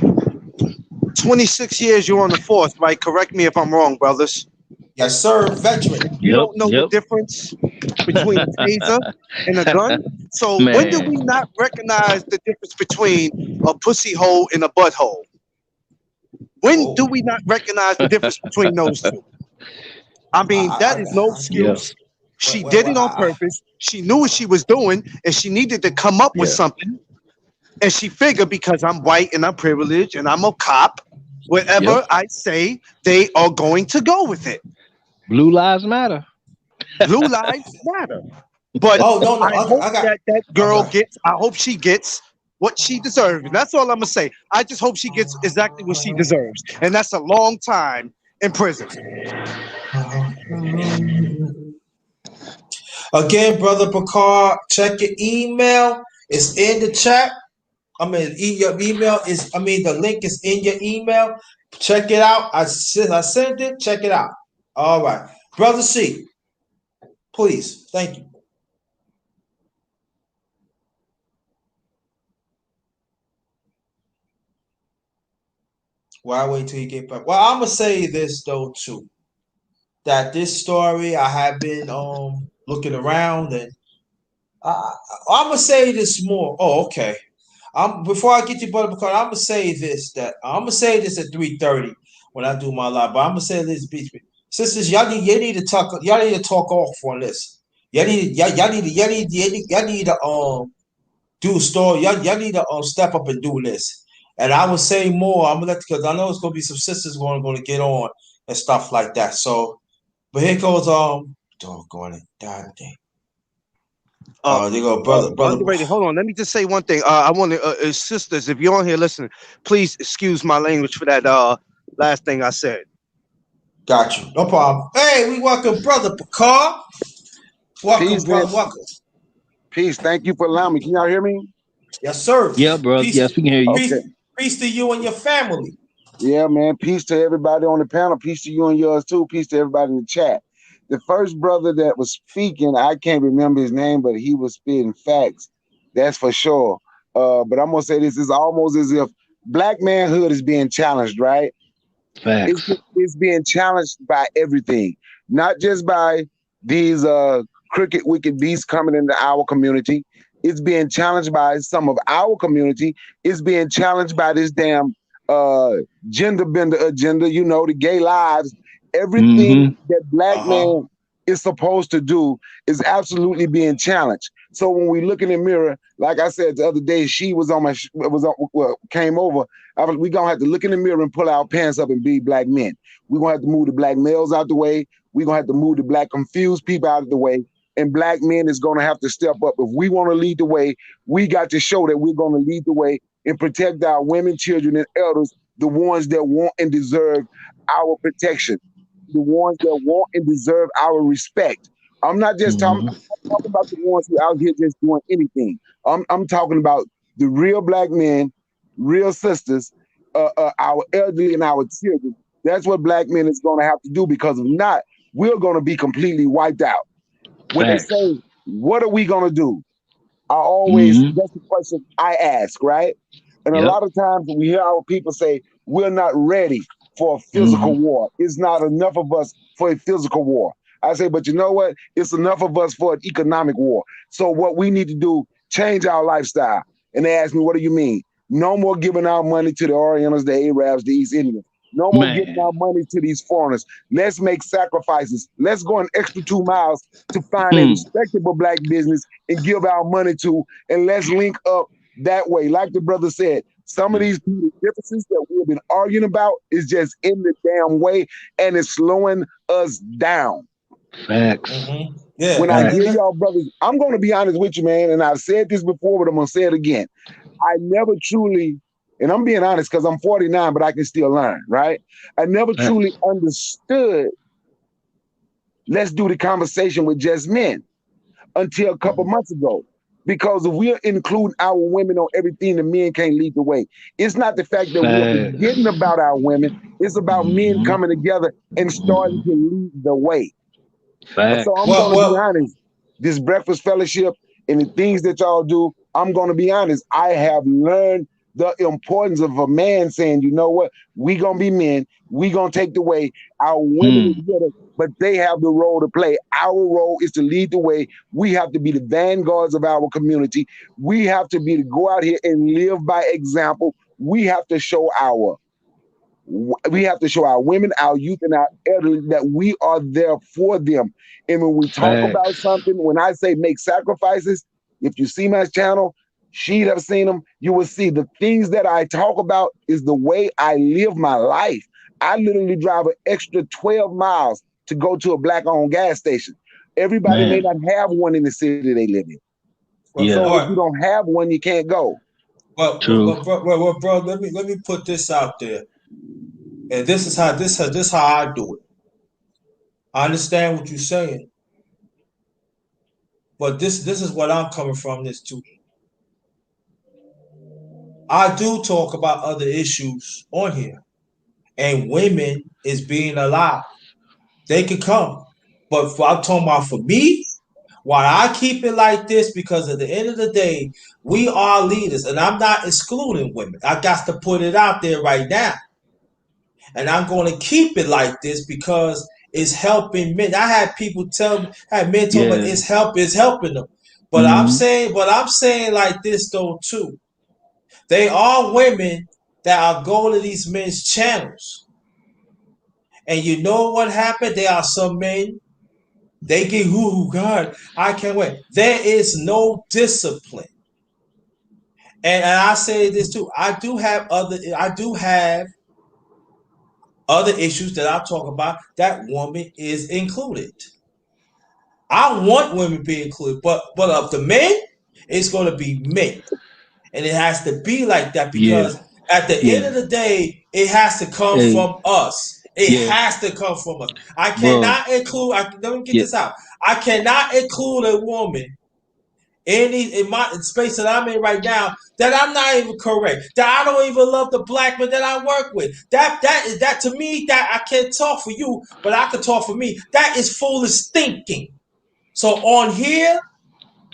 26 years you're on the force, right? Correct me if I'm wrong, brothers. Yes, sir. Veteran. You don't know the difference between a taser and a gun? So when do we not recognize the difference between a pussy hole and a butthole? When do we not recognize the difference between those two? I mean, that is no excuse. She did it on purpose. She knew what she was doing, and she needed to come up with something. And she figured, because I'm white and I'm privileged and I'm a cop, whatever I say, they are going to go with it. Blue lives matter. Blue lives matter. But I hope that girl gets, I hope she gets what she deserves. And that's all I'm going to say. I just hope she gets exactly what she deserves. And that's a long time in prison. Again, brother Picard, check your email. It's in the chat. Your email is. The link is in your email. Check it out. I sent it. Check it out. All right, brother C. Please, thank you. Well, I wait till you get back. Well, I'm gonna say this though too. That this story I have been looking around and I'm gonna say this more. Oh, okay. Before I get you brother because I'm gonna say this that I'm gonna say this at 3:30 when I do my live. But I'm gonna say this, sisters, you need to talk off on this. Y'all need to do a story. Y'all need to step up and do this. And I would say more. I'm gonna let because I know it's gonna be some sisters going to get on and stuff like that. So, but here goes doggone it, God dang. They go, brother. Underrated. Hold on. Let me just say one thing. I want to, sisters, if you're on here listening, please excuse my language for that last thing I said. Got you. No problem. Hey, we welcome brother Picard. Welcome, Peace, brother. man. Welcome. Peace. Thank you for allowing me. Can y'all hear me? Yes, sir. Yeah, bro. Peace, Yes, we can hear you. Okay. Peace to you and your family. Yeah, man. Peace to everybody on the panel. Peace to you and yours too. Peace to everybody in the chat. The first brother that was speaking, I can't remember his name, but he was spitting facts. That's for sure. But I'm gonna say this is almost as if black manhood is being challenged, right? Facts. It's being challenged by everything, not just by these crooked, wicked beasts coming into our community. It's being challenged by some of our community. It's being challenged by this damn uh, gender bender agenda. You know, the gay lives. Everything that black man is supposed to do is absolutely being challenged. So when we look in the mirror, like I said the other day, she was on my came over. We gonna have to look in the mirror and pull our pants up and be black men. We gonna have to move the black males out the way. We gonna have to move the black confused people out of the way. And black men is gonna have to step up. If we want to lead the way, we got to show that we're gonna lead the way and protect our women, children, and elders, the ones that want and deserve our protection, the ones that want and deserve our respect. I'm not just talking about the ones who out here just doing anything. I'm talking about the real black men, real sisters, our elderly and our children. That's what black men is going to have to do, because if not, we're going to be completely wiped out. When they say, what are we going to do? That's the question I ask, right? And a lot of times we hear our people say, we're not ready for a physical war. It's not enough of us for a physical war. I say, but you know what? It's enough of us for an economic war. So what we need to do, change our lifestyle. And they ask me, what do you mean? No more giving our money to the Orientals, the Arabs, the East Indians. No more giving our money to these foreigners. Let's make sacrifices. Let's go an extra 2 miles to find a respectable black business and give our money to, and let's link up that way. Like the brother said, some of these differences that we've been arguing about is just in the damn way, and it's slowing us down. Facts. Yeah. When I hear y'all brothers, I'm going to be honest with you, man, and I've said this before, but I'm going to say it again. I never truly, and I'm being honest because I'm 49, but I can still learn, right? I never truly understood, let's do the conversation with just men, until a couple months ago. Because if we're including our women on everything, the men can't lead the way. It's not the fact that we're forgetting about our women. It's about men coming together and starting to lead the way. Facts. So I'm going to be honest. This breakfast fellowship and the things that y'all do, I'm going to be honest. I have learned the importance of a man saying, you know what? We going to be men. We going to take the way. Our women is with us, but they have the role to play. Our role is to lead the way. We have to be the vanguards of our community. We have to be to go out here and live by example. We have to show our women, our youth, and our elderly that we are there for them. And when we talk about something, when I say make sacrifices, if you see my channel, she'd have seen them, you will see the things that I talk about is the way I live my life. I literally drive an extra 12 miles to go to a black-owned gas station. Everybody may not have one in the city they live in. So if you don't have one, you can't go. Well, bro, let me put this out there. And this is how I do it. I understand what you're saying. But this is what I'm coming from. This too. I do talk about other issues on here, and women is being allowed. They could come, but I'm talking about for me. Why I keep it like this because at the end of the day, we are leaders, and I'm not excluding women. I got to put it out there right now, and I'm going to keep it like this because it's helping men. I had people tell me, I had men tell me Yeah. it's helping them. Mm-hmm. But I'm saying like this though too. They are women that are going to these men's channels, and you know what happened? There are some men they get who God, I can't wait. There is no discipline. And I say this too. I do have other issues that I talk about that woman is included. I want women to be included, but of the men, it's gonna be men. And it has to be like that Yeah. because at the end Yeah. of the day, it has to come Hey. from us. It Yeah, has to come from us. I bro. cannot include. Let me get Yeah. this out. I cannot include a woman in my space that I'm in right now that I'm not even correct. That I don't even love the black men that I work with. That to me that I can't talk for you, but I can talk for me. That is foolish thinking. So on here,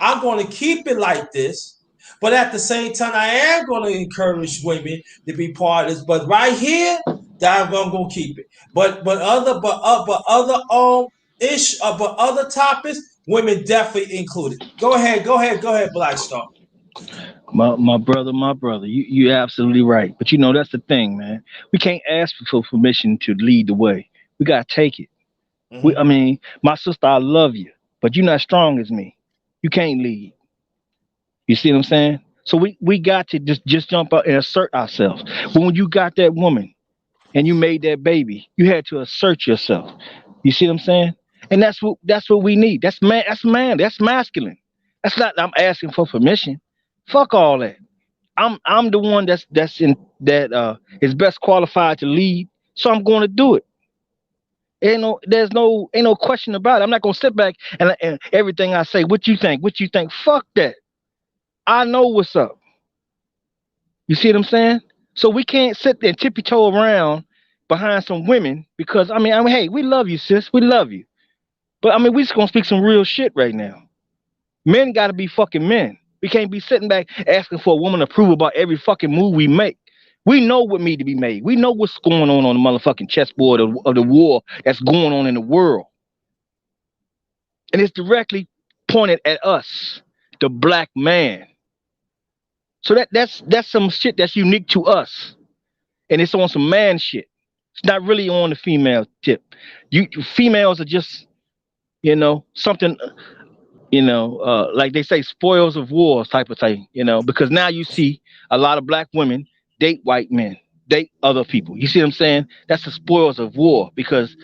I'm going to keep it like this. But at the same time, I am going to encourage women to be part of this. But right here, that I'm going to keep it. But other topics, women definitely included. Go ahead, Black Star. My brother, you absolutely right. But you know that's the thing, man. We can't ask for permission to lead the way. We gotta take it. I Mm-hmm. mean, my sister, I love you, but you're not strong as me. You can't lead. You see what I'm saying? So we got to just jump out and assert ourselves. When you got that woman and you made that baby, you had to assert yourself. You see what I'm saying? And that's what we need. That's man. That's man. That's masculine. That's not. I'm asking for permission. Fuck all that. I'm the one that's in that is best qualified to lead. So I'm going to do it. Ain't no question about it. I'm not gonna sit back and everything I say. What you think? What you think? Fuck that. I know what's up. You see what I'm saying? So we can't sit there and tippy toe around behind some women because I mean, hey, we love you, sis. We love you. But I mean, we just gonna speak some real shit right now. Men gotta be fucking men. We can't be sitting back asking for a woman to approve about every fucking move we make. We know what need to be made. We know what's going on the motherfucking chessboard of the war that's going on in the world. And it's directly pointed at us, the black man. So that's some shit that's unique to us. And it's on some man shit. It's not really on the female tip. You females are just, something, like they say, spoils of war type of thing, because now you see a lot of black women date white men, date other people. You see what I'm saying? That's the spoils of war because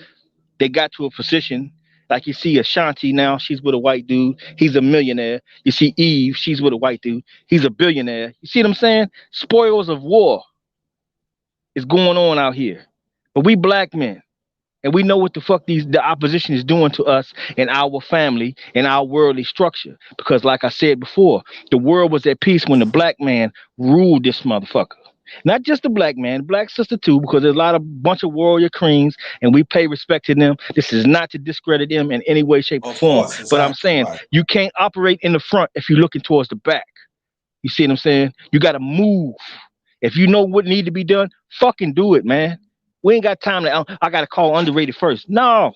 they got to a position. Like you see Ashanti now, she's with a white dude. He's a millionaire. You see Eve, she's with a white dude. He's a billionaire. You see what I'm saying? Spoils of war is going on out here. But we black men, and we know what the fuck the opposition is doing to us and our family and our worldly structure. Because like I said before, the world was at peace when the black man ruled this motherfucker. Not just the black man, black sister too, because there's a lot of bunch of warrior creams and we pay respect to them. This is not to discredit them in any way, shape, or Of form. course, But I'm exactly saying right. you can't operate in the front if you're looking towards the back. You see what I'm saying? You gotta move. If you know what need to be done, fucking do it, man. We ain't got time to. I gotta call underrated first. No,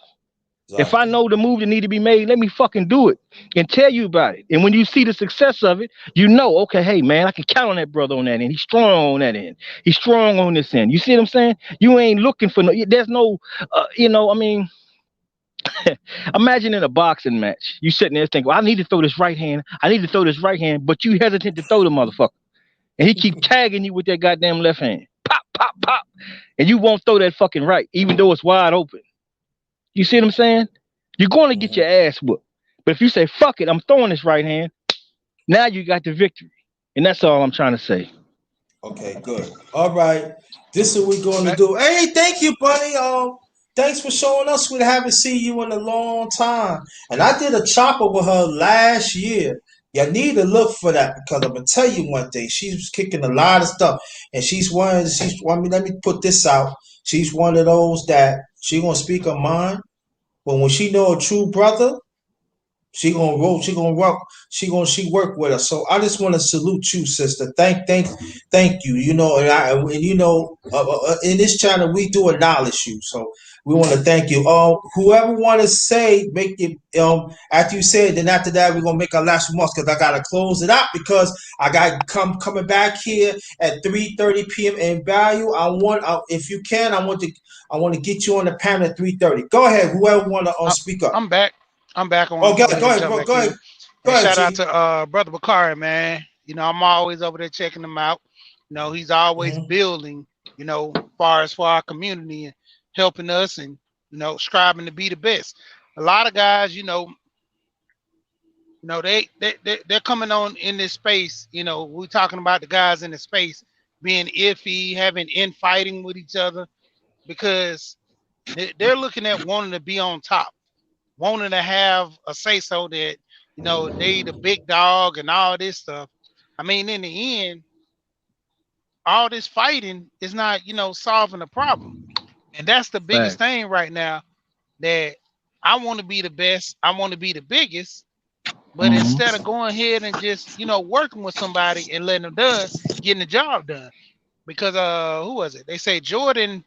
if I Exactly. know the move that need to be made, let me fucking do it and tell you about it. And when you see the success of it, you know, okay, hey man, I can count on that brother on that end. He's strong on that end. He's strong on this end. You see what I'm saying? You ain't looking for no. There's no, I mean, imagine in a boxing match, you sitting there thinking, well, I need to throw this right hand. I need to throw this right hand, but you hesitant to throw the motherfucker, and he keep tagging you with that goddamn left hand. Pop, pop, pop, and you won't throw that fucking right, even though it's wide open. You see what I'm saying? You're going to get Mm-hmm. your ass whooped. But if you say, fuck it, I'm throwing this right hand, now you got the victory. And that's all I'm trying to say. Okay, good. All right. This is what we're going to Hey, do. Hey, thank you, buddy. Thanks for showing us. We haven't seen you in a long time. And I did a chopper with her last year. You need to look for that because I'm gonna tell you one thing. She's kicking a lot of stuff, and she's one. She's. I mean, let me put this out. She's one of those that she gonna speak her mind, but when she know a true brother, she gonna roll. She gonna rock. She work with us. So I just want to salute you, sister. Thank you. You know, and you know, in this channel we do acknowledge you. So we want to thank you. Whoever want to say, make it. After you say it, then after that we're gonna make our last remarks because I gotta close it out because I got coming back here at 3:30 p.m. in value. If you can, I want to get you on the panel at 3:30. Go ahead. Whoever want to I, speak up. I'm back. I'm back. I Oh, want to go go ahead, ahead and jump bro. back Go ahead. in. Go And ahead, shout out G. to brother Bakari, man. You know, I'm always over there checking him out. You know, he's always Mm-hmm. building, you know, far as for our community and helping us and, you know, striving to be the best. A lot of guys, they're coming on in this space. You know, we're talking about the guys in the space being iffy, having infighting with each other because they're looking at wanting to be on top, wanting to have a say so that, you know, they the big dog and all this stuff. I mean, in the end, all this fighting is not, you know, solving the problem. And that's the biggest Facts. thing right now that I want to be the best, I want to be the biggest, but instead of Mm-hmm. going ahead and just, you know, working with somebody and letting them done, getting the job done. Because who was it? They say Jordan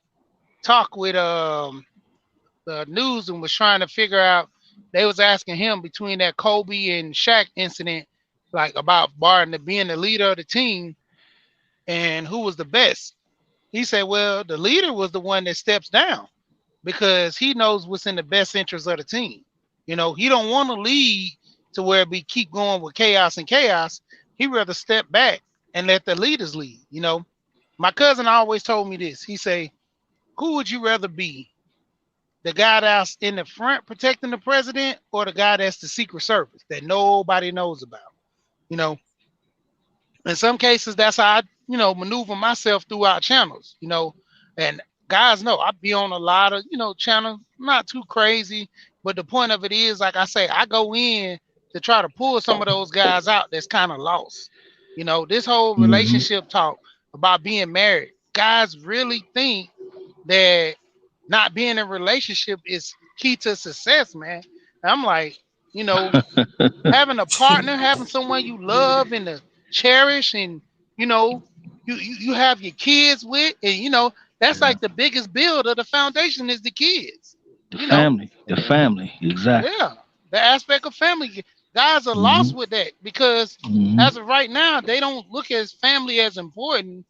talked with the news and was trying to figure out. They was asking him between that Kobe and Shaq incident, like about Barton being the leader of the team and who was the best. He said, "Well, the leader was the one that steps down because he knows what's in the best interest of the team. You know, he don't want to lead to where we keep going with chaos and chaos. He rather step back and let the leaders lead. You know, my cousin always told me this. He say, "Who would you rather be, the guy that's in the front protecting the president or the guy that's the secret service that nobody knows about?" You know, in some cases, that's how I, you know, maneuver myself through our channels, you know, and guys know I be on a lot of, you know, channels, not too crazy, but the point of it is, like I say, I go in to try to pull some of those guys out that's kind of lost. You know, this whole Mm-hmm. relationship talk about being married, guys really think that not being in a relationship is key to success, man. And I'm like, you know, having a partner, having someone you love and to cherish, and you know, you have your kids with, and you know, that's Yeah. like the biggest build of the foundation is the kids. The You know, family. The family. Exactly. yeah, the aspect of family. Guys are Mm-hmm. lost with that because Mm-hmm. as of right now, they don't look at family as important,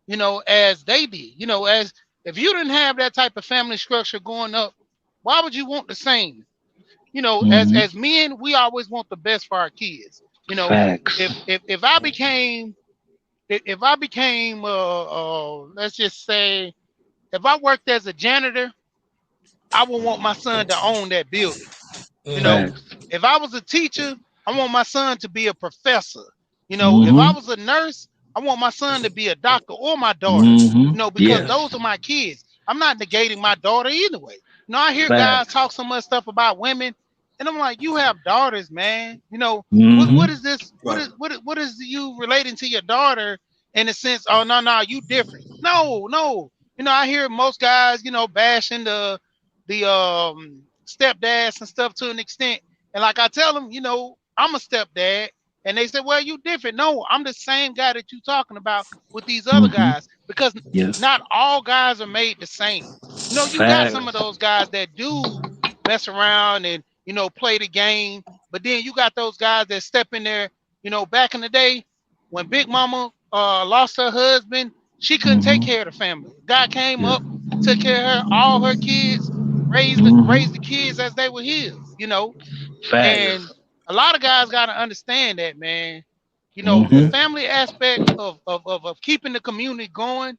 you know, as they did. You know, as if you didn't have that type of family structure going up, why would you want the same? You know, Mm-hmm. as men, we always want the best for our kids. You know, if Facts. if if I became if I became let's just say if I worked as a janitor, I would want my son to own that building. You know, Mm-hmm. Facts. if I was a teacher, I want my son to be a professor. You know, if I Mm-hmm. was a nurse, I want my son to be a doctor or my daughter. Mm-hmm. You know, because those Yes. are my kids. I'm not negating my daughter either way. You know, I hear guys Facts. talk so much stuff about women, and I'm like, you have daughters, man. You know, what Mm-hmm. is this? Right. What is you relating to your daughter in a sense? Oh no, you different. No. You know, I hear most guys, you know, bashing the stepdads and stuff to an extent. And like I tell them, you know, I'm a stepdad. And they say, well, you different. No, I'm the same guy that you talking about with these other Mm-hmm. guys because Yes. not all guys are made the same. You know, you got some of Facts. those guys that do mess around and, you know, play the game. But then you got those guys that step in there, you know, back in the day when Big Mama lost her husband, she couldn't take Mm-hmm. care of the family. Guy came Yeah. up, took care of her, all her kids, raised the Mm-hmm. kids as they were his, you know. And Facts. a lot of guys got to understand that, man. You know, the Mm-hmm. family aspect of keeping the community going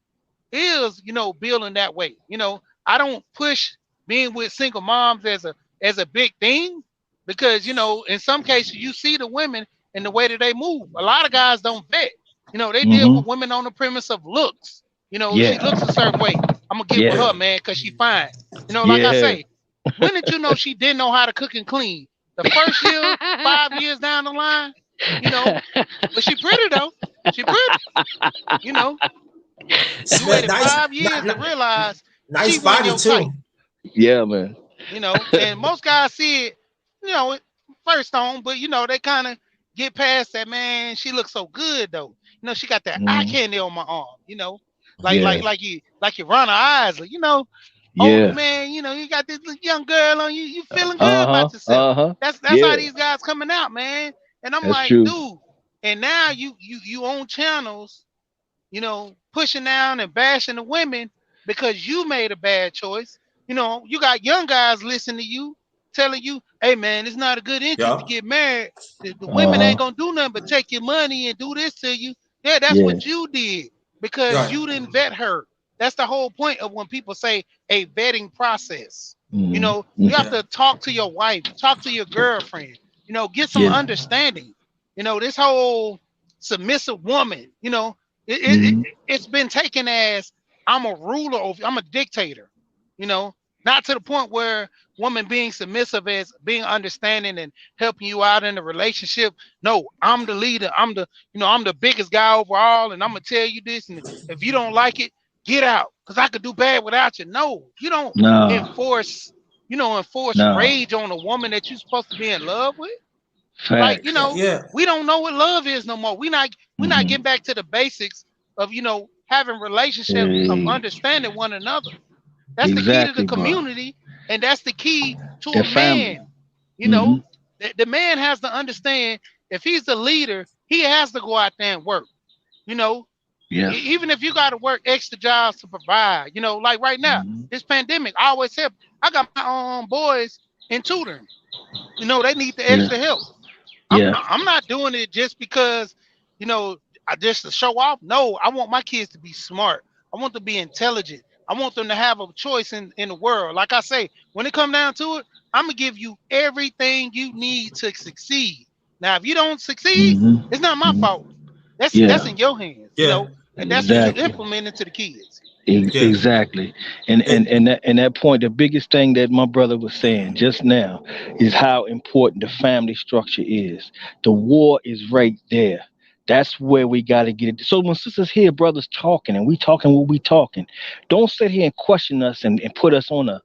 is, you know, building that way. You know, I don't push being with single moms as a big thing because, you know, in some cases you see the women and the way that they move. A lot of guys don't vet. You know, they deal Mm-hmm. with women on the premise of looks. You know, she Yeah. looks a certain way. I'm gonna get with her, man, because she fine. You know, like I Yeah. say, when did you know she didn't know how to cook and clean? The first year, 5 years down the line, you know, but she pretty though. She pretty, you know. You Smith, waited nice, 5 years to realize she nice wasn't body your type, too. Yeah, man. you know. And most guys see it, you know, first on, but you know, they kind of get past that. Man, she looks so good though. You know, she got that eye Mm, candy on my arm. You know, like yeah. like like you run her eyes. You know, oh Yeah. man, you know, you got this little young girl on you. You feeling good Uh-huh. about yourself. Uh-huh. That's how Yeah. these guys coming out, man. And I'm That's like, true. dude. And now you own channels, you know, pushing down and bashing the women because you made a bad choice. You know, you got young guys listening to you, telling you, hey man, it's not a good interest to Yeah, get married. The women Uh-huh. ain't gonna do nothing but take your money and do this to you. Yeah, that's Yeah. what you did because right. you didn't vet her. That's the whole point of when people say a vetting process. You Mm, know, you mm, have Yeah, to talk to your wife, talk to your girlfriend, you know, get some yeah. understanding. You know, this whole submissive woman, you know, Mm, it's been taken as I'm a ruler over, I'm a dictator, you know, not to the point where woman being submissive as being understanding and helping you out in the relationship. No, I'm the leader. I'm the biggest guy overall, and I'm gonna tell you this. And if you don't like it, get out, cause I could do bad without you. No, you don't no. enforce, enforce No. rage on a woman that you're supposed to be in love with. Like, Facts. yeah. we don't know what love is no more. We're not Mm-hmm. getting back to the basics of, having relationships of Hey, understanding one another. That's the key to the exactly, bro. community, and that's the key to a That family. man. You Mm-hmm. know, the man has to understand if he's the leader, he has to go out there and work. You know, Yeah. even if you got to work extra jobs to provide. Like right now, Mm-hmm. this pandemic, I always help. I got my boys in tutoring. They need the Yeah. extra help. I'm Yeah. I'm not doing it just because, you know, I just to show off. No, I want my kids to be smart. I want them to be intelligent. I want them to have a choice in the world. Like I say, when it come down to it, I'm gonna give you everything you need to succeed. Now, if you don't succeed, Mm-hmm. it's not my Mm-hmm. fault. That's Yeah. in your hands, Yeah, and that's what you Exactly. implement into the kids. yeah. Exactly. And It, and and that point, the biggest thing that my brother was saying just now is how important the family structure is. The war is right there. That's where we got to get it. So when sisters hear brothers talking and we talking what we talking, don't sit here and question us and put us on a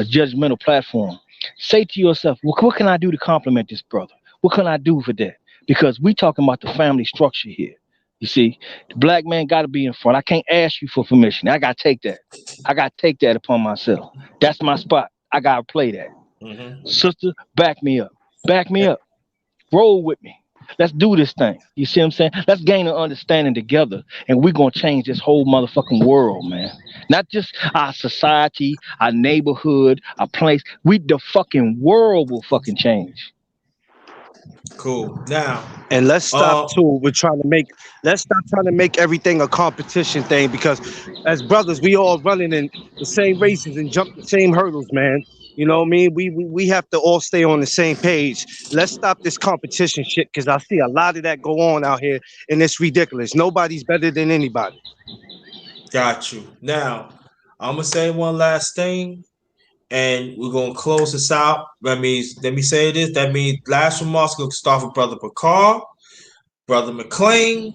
judgmental platform. Say to yourself, what can I do to compliment this brother? What can I do for that? Because we talking about the family structure here. You see, the black man got to be in front. I can't ask you for permission. I got to take that. I got to take that upon myself. That's my spot. I got to play that. mhm. Sister, back me up. Back me up. Roll with me. Let's do this thing. You see what I'm saying? Let's gain an understanding together, and we're going to change this whole motherfucking world, man. Not just our society, our neighborhood, our place. The fucking world will fucking change. Cool. Now, And let's stop uh, too. Let's stop trying to make everything a competition thing because as brothers, we all running in the same races and jump the same hurdles, man. You know what I mean? We have to all stay on the same page. Let's stop this competition shit because I see a lot of that go on out here and it's ridiculous. Nobody's better than anybody. got you. Now, I'm gonna say one last thing, and we're gonna close this out. Let me say this. That means last remarks gonna start with Brother Picard, Brother McLean,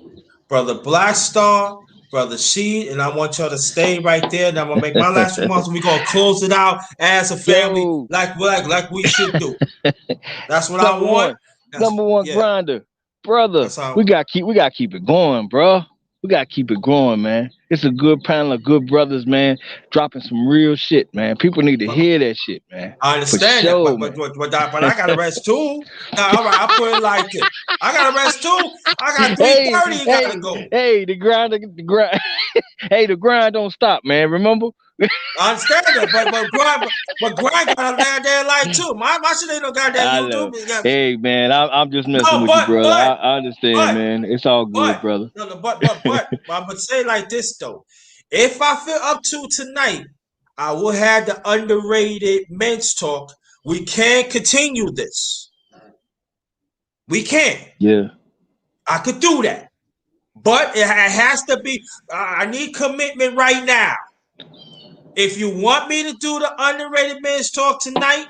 Brother Blackstar, Brother Sheed, and I want y'all to stay right there. And I'm gonna make my last remarks, and we're gonna close it out as a family, Yo, like we should do. That's what I number want. one, That's number one yeah. grinder, brother. That's how. We gotta keep it going, bro. We gotta keep it going, man. It's a good panel of good brothers, man. Dropping some real shit, man. People need to hear that shit, man. I For understand that, sure, but man. I got to rest too. Now, all right, I put it like this. I got to rest too. I got Hey, 3:30 and got to hey, go. hey, the grind, hey, the grind don't stop, man. Remember? I understand that, but grind got a damn light too. My shit ain't no goddamn I YouTube. know. Hey, man, I'm just messing No, with you, brother. I understand, but, man. It's all good, but, brother. no, no, but, I would say like this though. If I feel up to tonight, I will have the underrated men's talk. We can continue this. We can. Yeah. I could do that. But it has to be. I need commitment right now. If you want me to do the underrated men's talk tonight,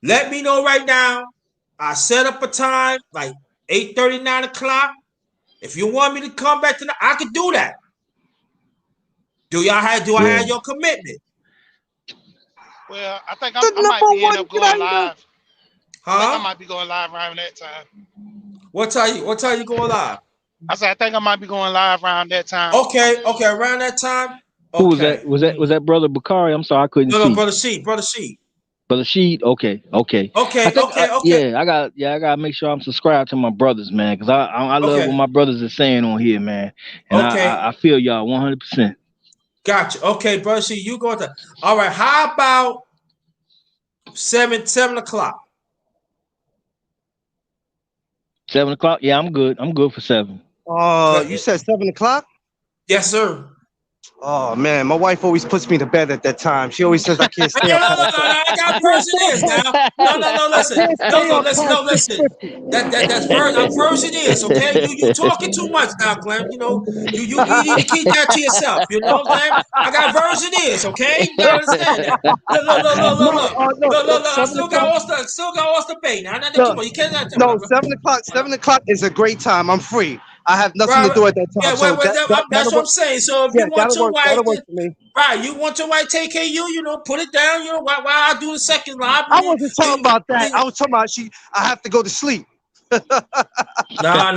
let me know right now. I set up a time like 8:30, 9 o'clock. If you want me to come back tonight, I could do that. Do I have your commitment? Well, I think The I might be number end one up going grinder. live. I think I Huh? might be going live around that time. What time you going live? I said I think I might be going live around that time. Okay, around that time. Who was that? Okay. Was that brother Bakari? I'm sorry, I couldn't No, see. brother Sheet. Brother Sheet. Okay. I think Okay. I gotta make sure I'm subscribed to my brothers, man, because I love what Okay. my brothers are saying on here, man, and Okay. I feel y'all 100%. Gotcha. Okay, brother Sheet, you go to. All right. How about 7 o'clock? 7 o'clock. Yeah, I'm good. I'm good for 7. You said 7 o'clock? Yes, sir. Oh man, my wife always puts me to bed at that time. She always says I can't stay No, up past. I got version is now. No, I listen. can't stay up Listen, past six listen. fifty. That's version is, okay? You talking too much now, Glenn. You know, you need to keep that to yourself. You know what I'm saying? I got version is, okay? You gotta understand that. Look. I Seven o'clock. still got Austin Bay. Now, No, come on, you can't tell me no, that. 7 o'clock. 7 o'clock is a great time. I'm free. I have nothing to Right. do at that Yeah, time, so that's that'll what I'm work. saying. So if Yeah, you want your wife That'll to, work for me. right, you want your wife to take care of you, put it down, while I do the second live. I wasn't talking about that. I was talking about I have to go to sleep. No. Now, I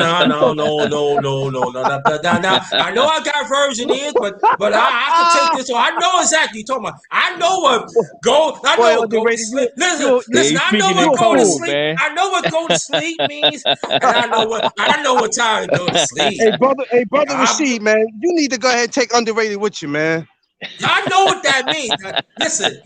know I got version is, but I can take this. So I know exactly. You're talking about. I know what go. I Boy, know what go to underrated. sleep. Yeah, Listen. he's I know speaking in what You a go to code, fool. sleep. man. I know what go to sleep means, and I know what time to go to sleep. Brother I'm, Rashid, man, you need to go ahead and take underrated with you, man. I know what that means. Listen.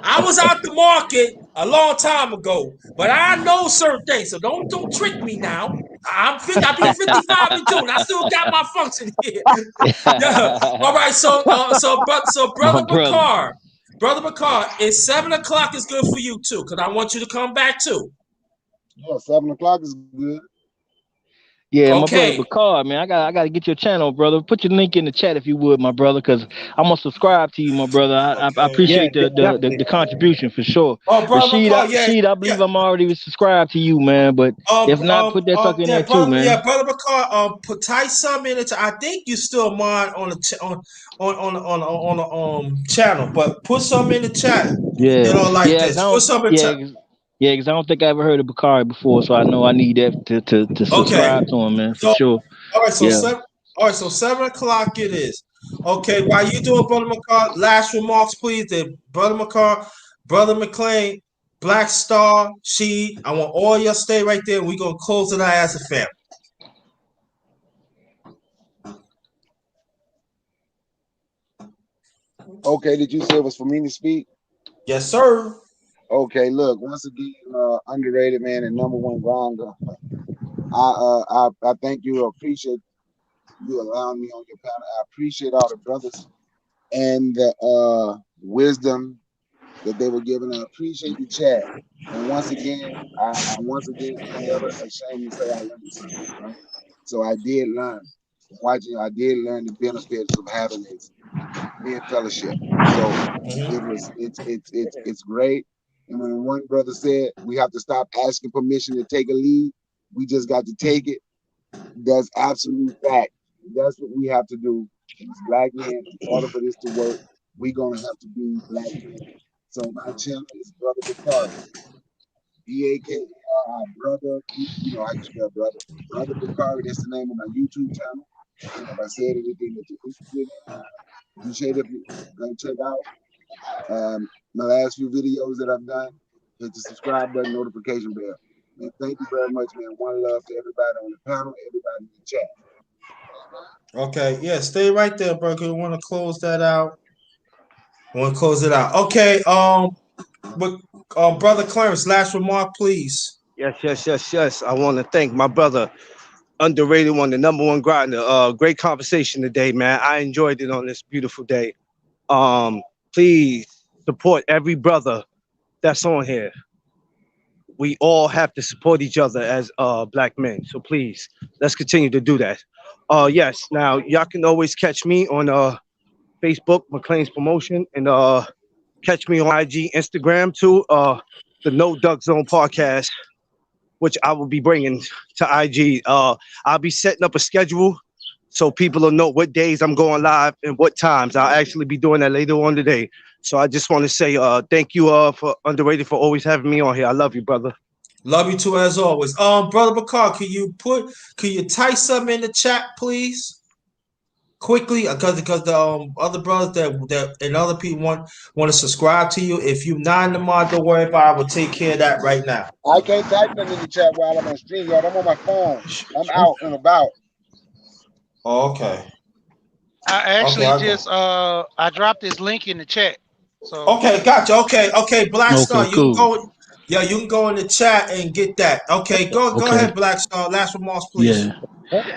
I was out the market a long time ago, but I know certain things. So don't trick me now. I'll be 55 in June. I still got my function here. Yeah. All right. So My brother brother. Bakar, is 7 o'clock is good for you too, because I want you to come back too. Yeah, 7 o'clock is good. Yeah, my brother Okay. Bakar, man, I gotta get your channel, brother. Put your link in the chat if you would, my brother, because I'm gonna subscribe to you, my brother. I Okay. Yeah, appreciate definitely. the contribution for sure. Oh, brother Rashid, Bakar, yeah, Rashid, I believe I'm already subscribed to you, man. But if not, put that sucker in there too, man. brother Bakar, type something in it. I think you still mine on the channel, but put something in the chat. Yeah, Like yeah, 'cause I this. Put don't, something in yeah, chat. 'cause I don't think I ever heard of Bakari before, so I know I need that to Okay. subscribe to him, man, for So sure. all right, Yeah. so 7 o'clock it is. Okay, while you doing brother McCall, last remarks, please. Brother McCall, brother McLean, Black Star, I want all y'all stay right there. We're gonna close it out as a family. Okay, did you say it was for me to speak? Yes, sir. Okay, look, once again, underrated man and number one grinder. I thank you. Appreciate you allowing me on your panel. I appreciate all the brothers and the wisdom that they were giving. I appreciate the chat. And once again, I'm never ashamed to say I learned something, right? So I did learn. Watching, I did learn the benefits of having this men fellowship. So it's great. And when one brother said we have to stop asking permission to take a lead, we just got to take it. That's absolute fact. That's what we have to do as black men. In order for this to work, we're gonna have to be black men. So my channel is Brother Bakari. BAKARI, brother. You know how you spell brother. Brother Bakari. That's the name of my YouTube channel. And if I said anything that you're interested in, appreciate if you go check out my last few videos that I've done. Hit the subscribe button, notification bell. Man, thank you very much, man. One love to everybody on the panel, everybody in the chat. Okay, yeah, stay right there, bro. We want to close that out. Okay, but brother Clarence, last remark, please. Yes. I want to thank my brother, underrated one, the number one grinder. Great conversation today, man. I enjoyed it on this beautiful day. Please support every brother that's on here. We all have to support each other as black men. So please, let's continue to do that. Yes. Now y'all can always catch me on Facebook, McLean's Promotion, and catch me on IG, Instagram too. The No Duck Zone podcast, which I will be bringing to IG. I'll be setting up a schedule so people will know what days I'm going live and what times. I'll actually be doing that later on today. So I just want to say thank you for Underrated for always having me on here. I love you, brother. Love you too, as always. Brother Bakar, can you type something in the chat, please? Quickly, because the other brothers that and other people want to subscribe to you. If you not in the mod, don't worry about it. I will take care of that right now. I can't type nothing in the chat while I'm on stream, y'all. I'm on my phone. I'm out and about. Okay. I actually I dropped this link in the chat. So okay, gotcha. Okay, Black Star, Okay, you can cool. go. Yeah, you can go in the chat and get that. Okay, go ahead, Black Star. Last remarks, please. Yeah.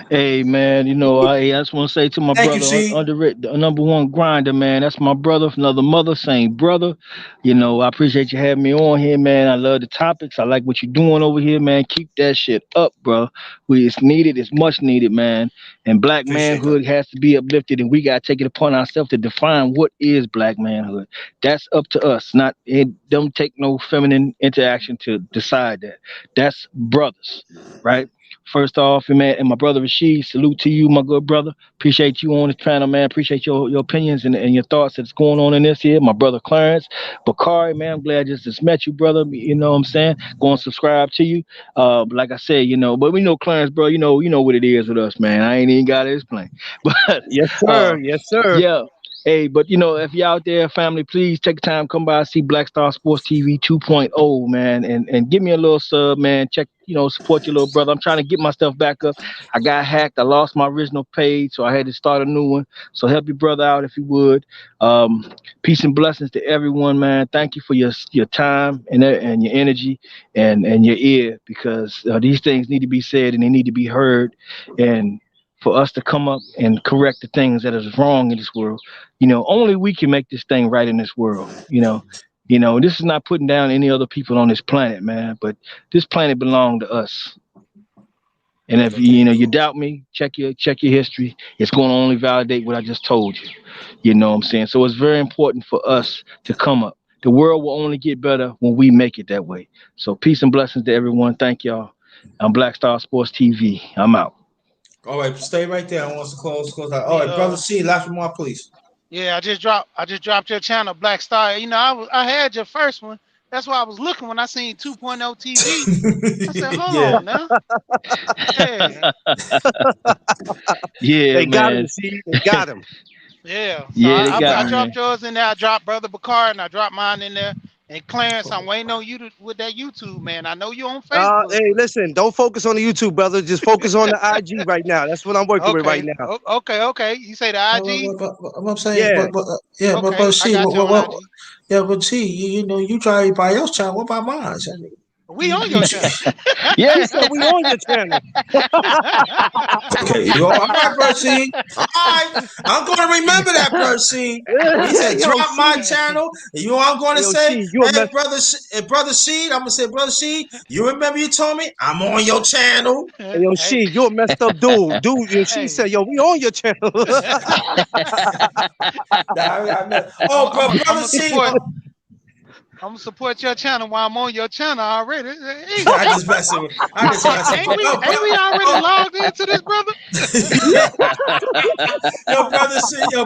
Hey man, I just want to say to my Thank you, brother, C. Underrated, the number one grinder, man. That's my brother, another mother, same brother. I appreciate you having me on here, man. I love the topics. I like what you're doing over here, man. Keep that shit up, bro. It's needed. It's much needed, man. And black Appreciate that. manhood has to be uplifted, and we gotta take it upon ourselves to define what is black manhood. That's up to us. Not it. Don't take no feminine interaction to decide that. That's brothers, right? First off, man, and my brother Rashid, salute to you, my good brother. Appreciate you on the channel, man. Appreciate your opinions and your thoughts that's going on in this here. My brother Clarence, Bakari, man, I'm glad just met you, brother. You know what I'm saying? Go and subscribe to you. Like I said, but we know Clarence, bro. You know what it is with us, man. I ain't even got to explain. But Yes, sir. Yes, sir. yeah. Hey, but if you're out there, family, please take time, come by, see Black Star Sports TV 2.0, man, and give me a little sub, man. Check, support your little brother. I'm trying to get my stuff back up. I got hacked. I lost my original page, so I had to start a new one. So help your brother out if you would. Peace and blessings to everyone, man. Thank you for your time and your energy and your ear, because these things need to be said and they need to be heard. And for us to come up and correct the things that is wrong in this world. Only we can make this thing right in this world. This is not putting down any other people on this planet, man, but this planet belongs to us. And if you doubt me, check your history. It's going to only validate what I just told you. You know what I'm saying? So it's very important for us to come up. The world will only get better when we make it that way. So peace and blessings to everyone. Thank y'all. I'm Black Star Sports TV. I'm out. All right, stay right there. I want to close out. All right, brother C, last remark, please. Yeah, I just dropped your channel, Black Star. I had your first one. That's why I was looking when I seen 2.0 TV. I said, hold on now. Yeah. Yeah, They got man. him, see? They got him. Yeah. So Yeah, they got I me, dropped man. yours in there. I dropped Brother Bakar and I dropped mine in there. And Clarence, I'm waiting on you with that YouTube, man. I know you on Facebook. Hey, listen, don't focus on the YouTube, brother. Just focus on the IG right now. That's what I'm working with right now. Okay. You say the IG? I'm saying, Yeah. Okay, see, I got you on IG. yeah, but see, you try everybody else channel. What about mine? We on your channel. Yeah. He said we on your channel. Okay, all right, Percy. All right, I'm going to remember that, Percy. He said, Yo, drop my channel. I'm going to Yo, say, She, you a hey, mess. brother Sheed. I'm going to say, brother Sheed, you remember you told me I'm on your channel. Yo, Hey, She, you a messed up dude. Yo, She hey. said, yo, we on your channel. Oh, I'm brother gonna Sheed. I'm gonna support your channel while I'm on your channel already. I just messing with. Ain't we already logged into this, brother? Yo,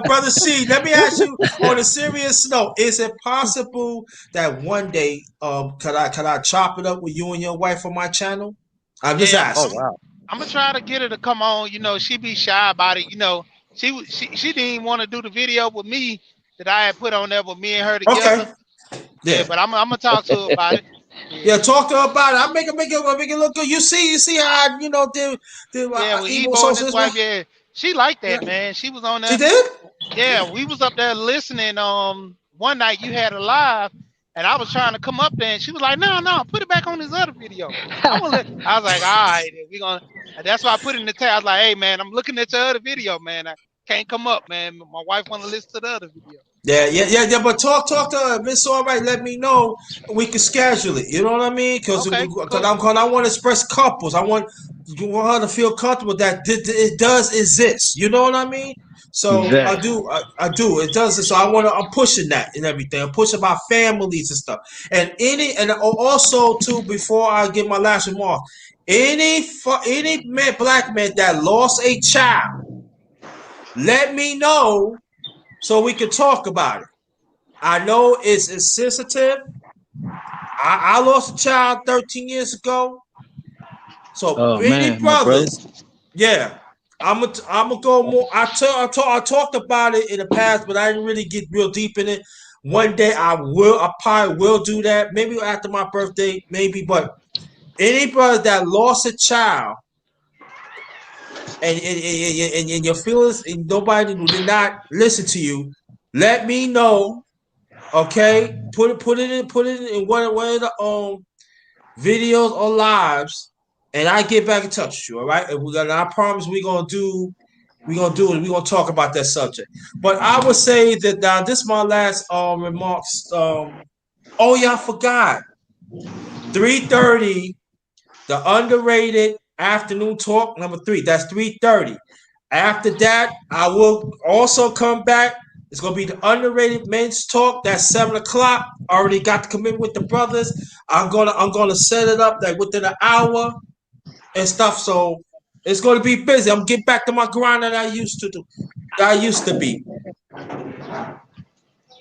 brother C. Let me ask you on a serious note: is it possible that one day, could I chop it up with you and your wife on my channel? I'm just Yeah, asking. I'm gonna try to get her to come on. She be shy about it. She didn't even want to do the video with me that I had put on there with me and her together. Okay. Yeah, but I'm gonna talk to her about it. Yeah, talk to her about it. I make it look good. You see how did Yeah, with Ebo Ebo and social his this wife. one? Yeah, she liked Yeah. that, man. She was on She there. did. Yeah, we was up there listening. One night you had a live, and I was trying to come up there, and she was like, "No, put it back on this other video." I was like, "All right, we gonna." And that's why I put it in the tab. I was like, "Hey, man, I'm looking at your other video, man. I can't come up, man. My wife want to listen to the other video." Yeah. But talk to her. If it's all right, let me know. We can schedule it. You know what I mean? Because Okay, cool. I want to express couples. I want her to feel comfortable that it does exist. You know what I mean? So Exactly. I do. It does it. So I'm pushing that and everything. I'm pushing my families and stuff. And also too, before I give my last remark, any man, black man that lost a child, let me know so we can talk about it. I know it's sensitive. I lost a child 13 years ago. So Oh any man, my brother. brothers, yeah, I'm gonna go more. I talked about it in the past, but I didn't really get real deep in it. One day I will. I probably will do that. Maybe after my birthday, maybe. But any brother that lost a child and your feelings and nobody did not listen to you, let me know. Okay, put it in one of the videos or lives, and I get back in touch with you. All right, and I promise we're gonna do it. We're gonna talk about that subject. But I would say that now this is my last remarks. Oh yeah, I forgot. 3:30, the underrated afternoon talk number 3. That's 3:30. After that, I will also come back. It's gonna be the underrated men's talk. That's 7 o'clock. Already got the commitment with the brothers. I'm gonna set it up like within an hour and stuff. So it's gonna be busy. I'm getting back to my grind that I used to do. That I used to be.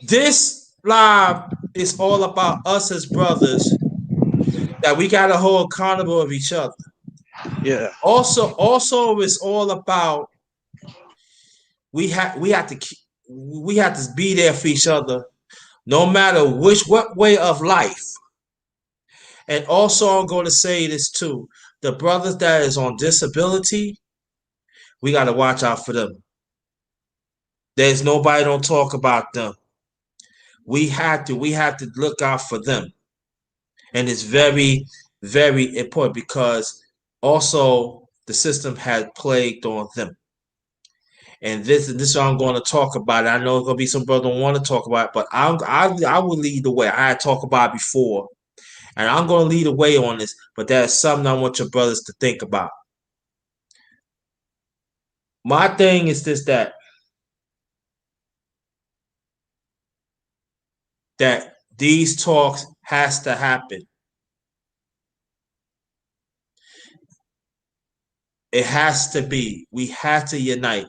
This live is all about us as brothers that we gotta hold accountable of each other. Yeah. Also, it's all about we have to be there for each other, no matter what way of life. And also, I'm going to say this too: the brothers that is on disability, we got to watch out for them. There's nobody don't talk about them. We have to look out for them, and it's very very important because also the system has plagued on them. And this is what I'm going to talk about. I know it's going to be some brothers don't want to talk about it, but I will lead the way. I had talked about it before, and I'm going to lead the way on this. But that's something I want your brothers to think about. My thing is this: that these talks has to happen. It has to be. We have to unite.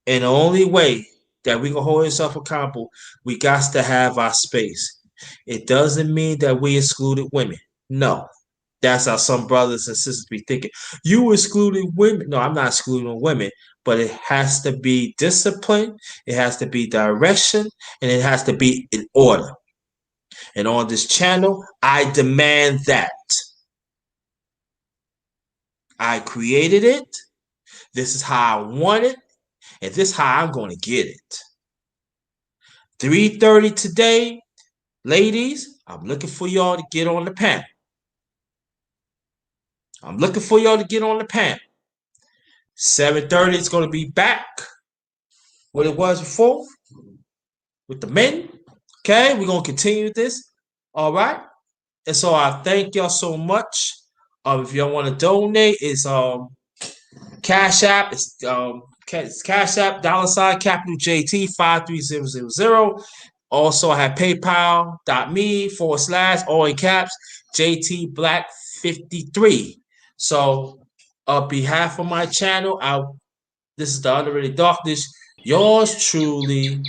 And the only way that we can hold ourselves accountable, we got to have our space. It doesn't mean that we excluded women. No. That's how some brothers and sisters be thinking. You excluded women. No, I'm not excluding women, but it has to be discipline, it has to be direction, and it has to be in order. And on this channel, I demand that. I created it. This is how I want it, and this is how I'm going to get it. 3:30 today, ladies. I'm looking for y'all to get on the panel. I'm looking for y'all to get on the panel. 7:30 is going to be back what it was before with the men. Okay, we're going to continue this. All right. And so I thank y'all so much. If y'all want to donate, it's Cash App. It's Cash App $ capital JT 53000. Also, I have PayPal.me / all in caps JT Black 53. So, on behalf of my channel, this is the Underrated Darkness. Yours truly,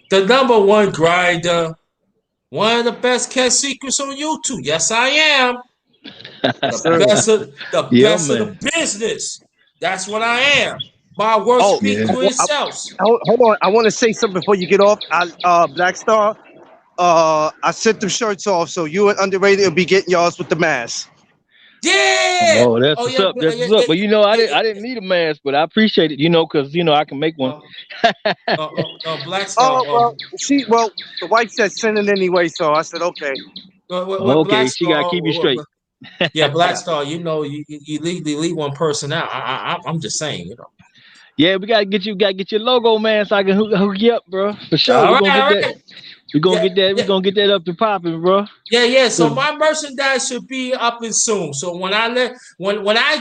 the #1 grinder, one of the best kept secrets on YouTube. Yes, I am. The Yeah, best of the man. business. That's what I am. My work Oh, speaks Yeah. for itself. hold on. I want to say something before you get off. Black Star. I sent them shirts off, so you and Underrated will be getting y'all's with the mask. Yeah. Oh, that's Oh what's yeah. up. That's what's up. But I didn't need a mask, but I appreciate it. Because I can make one. Black Star. Oh well, the wife said send it anyway, so I said okay. Black Okay, she Star. gotta keep you straight. Yeah, Black Star. You leave one person out. I'm just saying. Yeah, we gotta get your logo, man, so I can hook you up, bro. For sure, All we're right, gonna get all that. right. We're gonna Yeah, get that. We're yeah. gonna get that up to popping, bro. Yeah. So my merchandise should be up and soon. So when I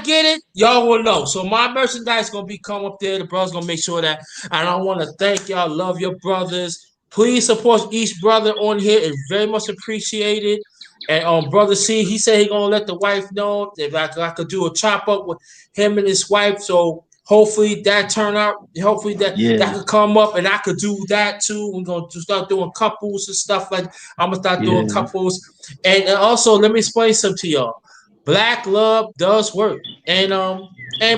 get it, y'all will know. So my merchandise gonna be come up there. The brothers gonna make sure that. And I want to thank y'all. Love your brothers. Please support each brother on here. It's very much appreciated. And brother C, he said he gonna let the wife know if I could do a chop up with him and his wife. So hopefully that turn out. Hopefully that Yeah, could come up, and I could do that too. We're gonna start doing couples and stuff like. I'm gonna start doing yeah. couples, and also let me explain something to y'all. Black love does work, and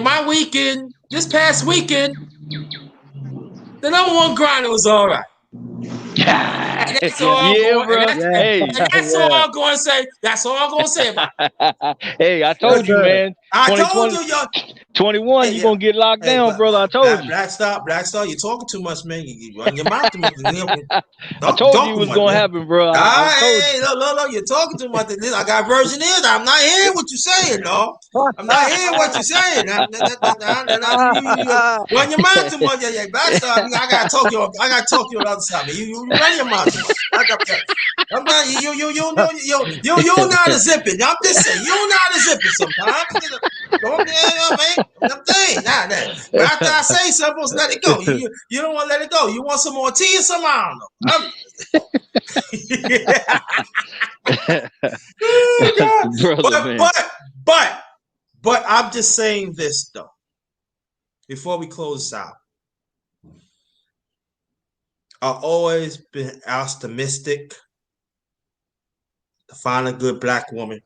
my weekend, this past weekend, the number one grinder was all right. And that's all I'm Yeah, going. And bro. that's Yeah. Hey, and that's all Yeah. I'm going to say. That's all I'm going to say about it. hey, I Yes, told you, sir. man. I told 2020, you, y'all. 21, Hey, you yeah. gonna get locked Hey, down, but brother. I told you. Black Star, you're talking too much, man. You run your mouth too much. I Talk told you it too was much, gonna man. happen, bro. I told Hey, look, you're talking too much. I got virgin ears. I'm not hearing what you're saying, no. I'm not hearing what you're saying. Run your mouth too much. Yeah, Black Star. I gotta talk you. I gotta talk you on the other side, man. You run your mouth too much. I'm not you know how to zip it. I'm just saying you know how to zip it sometimes. Don't man. I'm saying nah. But after I say something, let's let it go. You don't want to let it go. You want some more tea or something? I don't know. Oh, God. brother, man. But I'm just saying this though. Before we close this out, I've always been optimistic to find a good black woman,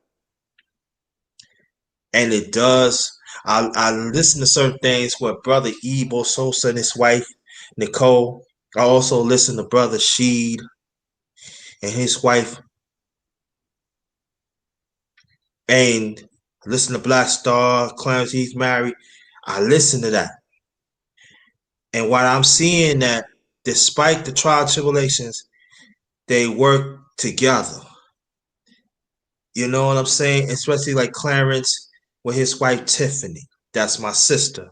and it does. I listen to certain things with brother Ebo Sosa and his wife Nicole. I also listen to brother Sheed and his wife, and listen to Black Star, Clarence. He's married. I listen to that, and what I'm seeing that despite the trial tribulations, they work together. You know what I'm saying? Especially like Clarence with his wife Tiffany. That's my sister.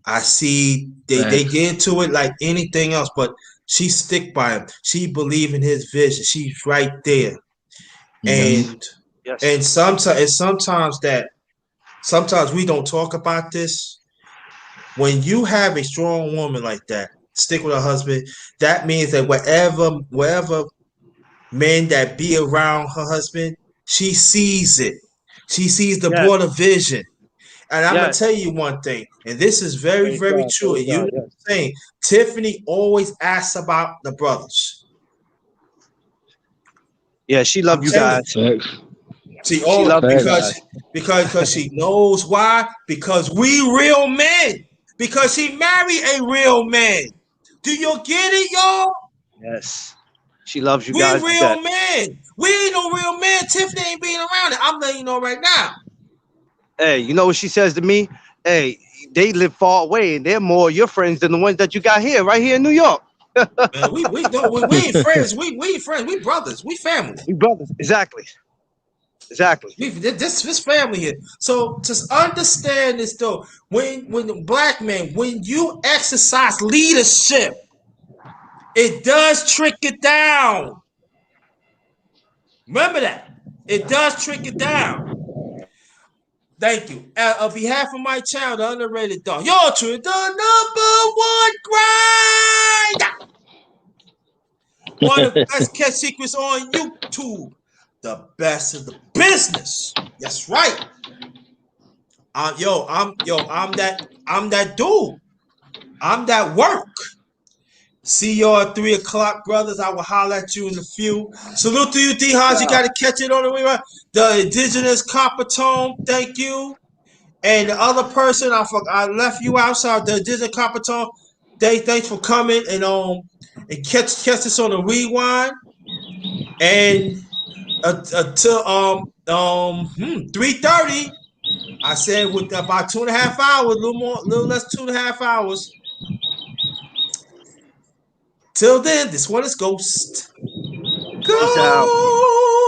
I see they Facts. get into it like anything else, but she stick by him. She believe in his vision. She's right there. Hmm. And Yes. sometimes we don't talk about this. When you have a strong woman like that, stick with her husband, that means that wherever men that be around her husband, she sees it. She sees the Yes. broader vision. And I'm gonna Yes. tell you one thing, and this is very, Praise very God. true. Praise And you know God. what Yes. I'm saying? Tiffany always asks about the brothers. Yeah, she I'm love you telling guys. you. Facts. She She always love you Facts. guys. because she knows why. Because we real men. Because she married a real man. Do you get it, y'all? Yes. She loves you We guys to death. real men. We ain't no real man. Tiffany ain't being around it. I'm letting you know right now. Hey, you know what she says to me? Hey, they live far away and they're more your friends than the ones that you got here, right here in New York. Man, we ain't friends. We ain't friends. We brothers. We family. We brothers. Exactly. Exactly. This family here. So just understand this though. When black men, when you exercise leadership, it does trick it down. Remember that. It does trick it down. Thank you. On behalf of my channel, the Underrated Dog, you're true, the number one grinder. One of the best kept secrets on YouTube. The best of the business. That's right. I'm that dude. I'm that work. See y'all at 3 o'clock, brothers. I will holler at you in a few. Salute to you, D-Hans. You got to catch it on the way right. The indigenous copper tone. Thank you. And the other person, I left you outside. The indigenous copper tone. Thanks for coming and catch this on the rewind. And until 3:30. I said with about 2.5 hours, a little less 2.5 hours. Till then, this one is Ghost. Peace out. Ghost.